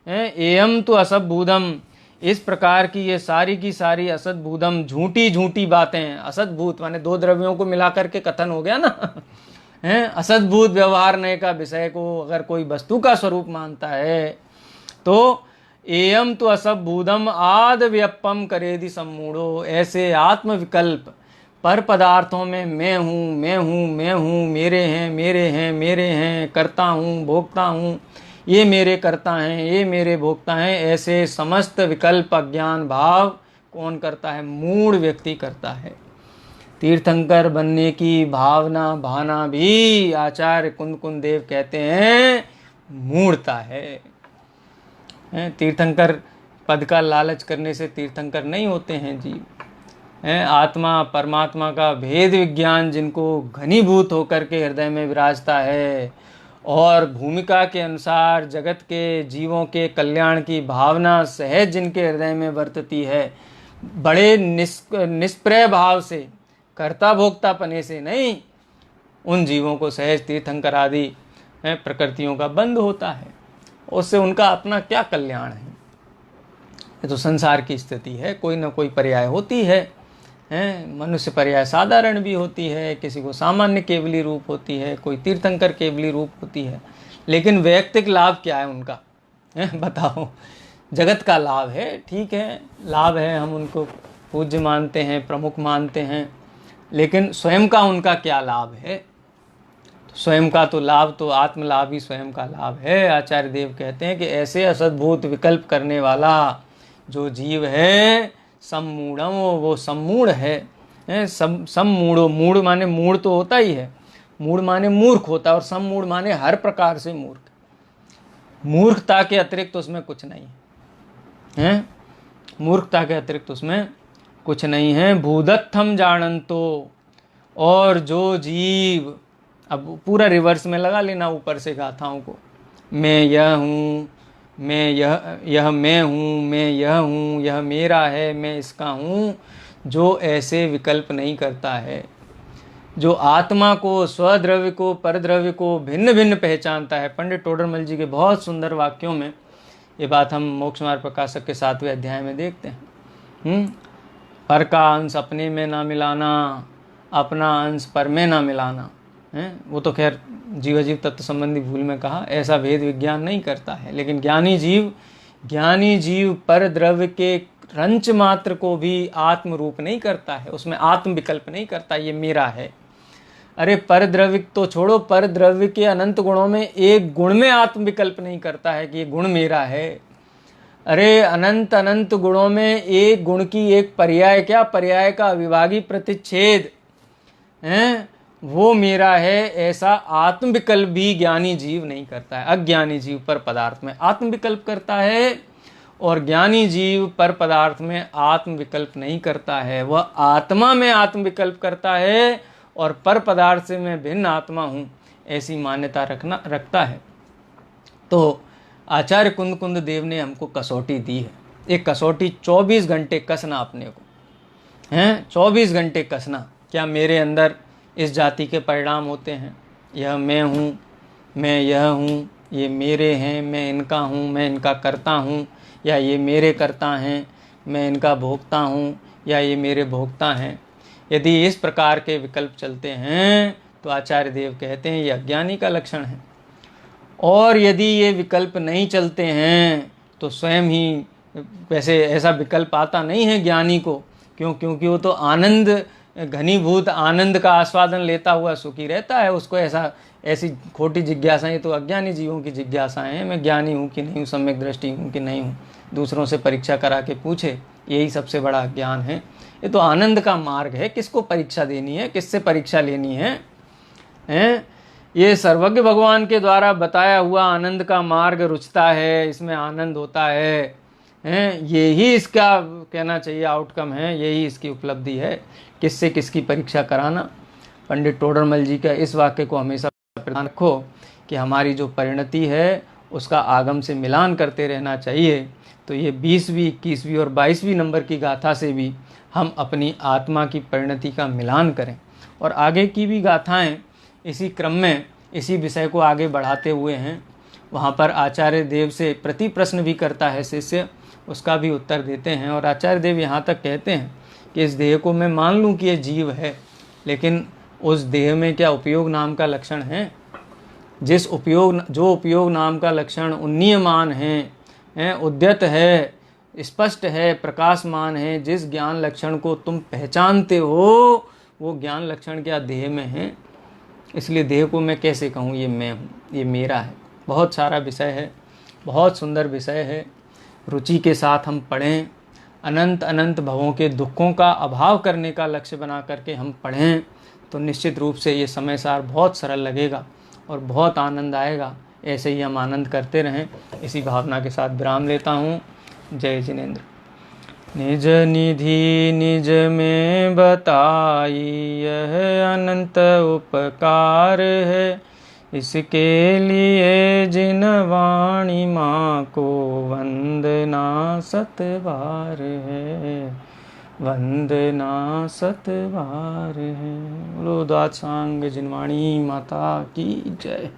एयम तो असद्भूतम। इस प्रकार की ये सारी की सारी असद्भूतम, झूठी झूठी बातें। असद्भूत माने दो द्रव्यों को मिलाकर के कथन हो गया ना हैं। असद्भूत व्यवहार नय का विषय को अगर कोई वस्तु का स्वरूप मानता है तो एयम तो असद्भूतम आद व्यपम करेदि सम्मूढ़ो। ऐसे आत्मविकल्प पर पदार्थों में मैं हूँ, मैं हूँ, मैं हूँ, मेरे हैं, मेरे हैं, मेरे हैं, करता हूँ, भोगता हूँ, ये मेरे करता हैं, ये मेरे भोगता हैं, ऐसे समस्त विकल्प अज्ञान भाव कौन करता है? मूढ़ व्यक्ति करता है। तीर्थंकर बनने की भावना भाना भी आचार्य कुंद देव कहते हैं मूढ़ता है। तीर्थंकर पद का लालच करने से तीर्थंकर नहीं होते हैं जीव। आत्मा परमात्मा का भेद विज्ञान जिनको घनीभूत होकर के हृदय में विराजता है और भूमिका के अनुसार जगत के जीवों के कल्याण की भावना सहज जिनके हृदय में वर्तती है, बड़े निष्प्रय भाव से, कर्ता भोक्ता पने से नहीं, उन जीवों को सहज तीर्थंकर आदि प्रकृतियों का बंध होता है। उससे उनका अपना क्या कल्याण है? ये तो संसार की स्थिति है, कोई ना कोई पर्याय होती है। मनुष्य पर्याय साधारण भी होती है, किसी को सामान्य केवली रूप होती है, कोई तीर्थंकर केवली रूप होती है। लेकिन वैयक्तिक लाभ क्या है उनका? बताओ। जगत का लाभ है, ठीक है, लाभ है, हम उनको पूज्य मानते हैं, प्रमुख मानते हैं, लेकिन स्वयं का उनका क्या लाभ है? स्वयं का तो लाभ तो आत्मलाभ ही स्वयं का लाभ है। आचार्य देव कहते हैं कि ऐसे असद्भूत विकल्प करने वाला जो जीव है सम्मूढ़म, वो सम्मूढ़ है। सम्मूढ़ो, मूढ़ माने मूढ़ तो होता ही है, मूढ़ माने मूर्ख होता है, और सम्मूढ़ माने हर प्रकार से मूर्ख। मूर्खता के अतिरिक्त उसमें कुछ नहीं है, मूर्खता के अतिरिक्त उसमें कुछ नहीं है। भूदत्थम जानंतो, और जो जीव, अब पूरा रिवर्स में लगा लेना ऊपर से गाथाओं को, मैं यह हूँ, मैं यह मैं हूँ, मैं यह हूँ, यह मेरा है, मैं इसका हूँ, जो ऐसे विकल्प नहीं करता है, जो आत्मा को, स्वद्रव्य को, परद्रव्य को भिन्न भिन्न पहचानता है। पंडित टोडरमल जी के बहुत सुंदर वाक्यों में ये बात हम मोक्ष मार्ग प्रकाशक के 7वें अध्याय में देखते हैं। पर का अंश अपने में ना मिलाना, अपना अंश पर में ना मिलाना है। वो तो खैर जीवाजीव तत्व संबंधी भूल में कहा, ऐसा भेद विज्ञान नहीं करता है। लेकिन ज्ञानी जीव पर द्रव्य के रंच मात्र को भी आत्म रूप नहीं करता है, उसमें आत्म विकल्प नहीं करता ये मेरा है। अरे पर द्रव्य तो छोड़ो, पर द्रव्य के अनंत गुणों में एक गुण में आत्म विकल्प नहीं करता है कि ये गुण मेरा है। अरे अनंत अनंत गुणों में एक गुण की एक पर्याय, क्या पर्याय का अविभागी प्रतिच्छेद है, वो मेरा है, ऐसा आत्म विकल्प भी ज्ञानी जीव नहीं करता है। अज्ञानी जीव पर पदार्थ में आत्म विकल्प करता है, और ज्ञानी जीव पर पदार्थ में आत्म विकल्प नहीं करता है। वह आत्मा में आत्म विकल्प करता है और पर पदार्थ से मैं भिन्न आत्मा हूँ, ऐसी मान्यता रखता है। तो आचार्य कुंद देव ने हमको कसौटी दी है। एक कसौटी 24 घंटे कसना अपने को हैं, 24 घंटे कसना। क्या मेरे अंदर इस जाति के परिणाम होते हैं? यह मैं हूँ, मैं यह हूँ, ये मेरे हैं, मैं इनका हूँ, मैं इनका करता हूँ, या ये मेरे करता हैं, मैं इनका भोगता हूँ, या ये मेरे भोगता हैं। यदि इस प्रकार के विकल्प चलते हैं तो आचार्य देव कहते हैं ये अज्ञानी का लक्षण है। और यदि ये विकल्प नहीं चलते हैं तो स्वयं ही, वैसे ऐसा विकल्प आता नहीं है ज्ञानी को, क्योंकि वो तो आनंद, घनीभूत आनंद का आस्वादन लेता हुआ सुखी रहता है। उसको ऐसी खोटी जिज्ञासाएं तो अज्ञानी जीवों की जिज्ञासाएं हैं, मैं ज्ञानी हूँ कि नहीं हूँ, सम्यक दृष्टि हूँ कि नहीं हूँ, दूसरों से परीक्षा करा के पूछे, यही सबसे बड़ा ज्ञान है। ये तो आनंद का मार्ग है, किसको परीक्षा देनी है, किससे परीक्षा लेनी है? ये सर्वज्ञ भगवान के द्वारा बताया हुआ आनंद का मार्ग रुचता है, इसमें आनंद होता है, हैं, यही इसका कहना चाहिए आउटकम है, यही इसकी उपलब्धि है। किससे किसकी परीक्षा कराना। पंडित टोडरमल जी का इस वाक्य को हमेशा प्रधान रखो कि हमारी जो परिणति है उसका आगम से मिलान करते रहना चाहिए। तो ये 20वीं, 21वीं और 22वीं नंबर की गाथा से भी हम अपनी आत्मा की परिणति का मिलान करें। और आगे की भी गाथाएं इसी क्रम में इसी विषय को आगे बढ़ाते हुए हैं। वहाँ पर आचार्य देव से प्रति प्रश्न भी करता है शिष्य, उसका भी उत्तर देते हैं। और आचार्य देव यहाँ तक कहते हैं कि इस देह को मैं मान लूँ कि ये जीव है, लेकिन उस देह में क्या उपयोग नाम का लक्षण है? जो उपयोग नाम का लक्षण उन्नीयमान है, उद्यत है, स्पष्ट है, प्रकाशमान है, जिस ज्ञान लक्षण को तुम पहचानते हो वो ज्ञान लक्षण क्या देह में है? इसलिए देह को मैं कैसे कहूँ ये मैं हूँ, ये मेरा है। बहुत सारा विषय है, बहुत सुंदर विषय है। रुचि के साथ हम पढ़ें, अनंत अनंत भवों के दुखों का अभाव करने का लक्ष्य बना करके हम पढ़ें तो निश्चित रूप से ये समय सार बहुत सरल लगेगा और बहुत आनंद आएगा। ऐसे ही हम आनंद करते रहें। इसी भावना के साथ विराम लेता हूँ। जय जिनेंद्र। निज निधि निज में बताई यह अनंत उपकार है, इसके लिए जिन वाणी माँ को वंदना सत बार है, वंदना सत बार है। बोलो दात सांग जिनवाणी माता की जय।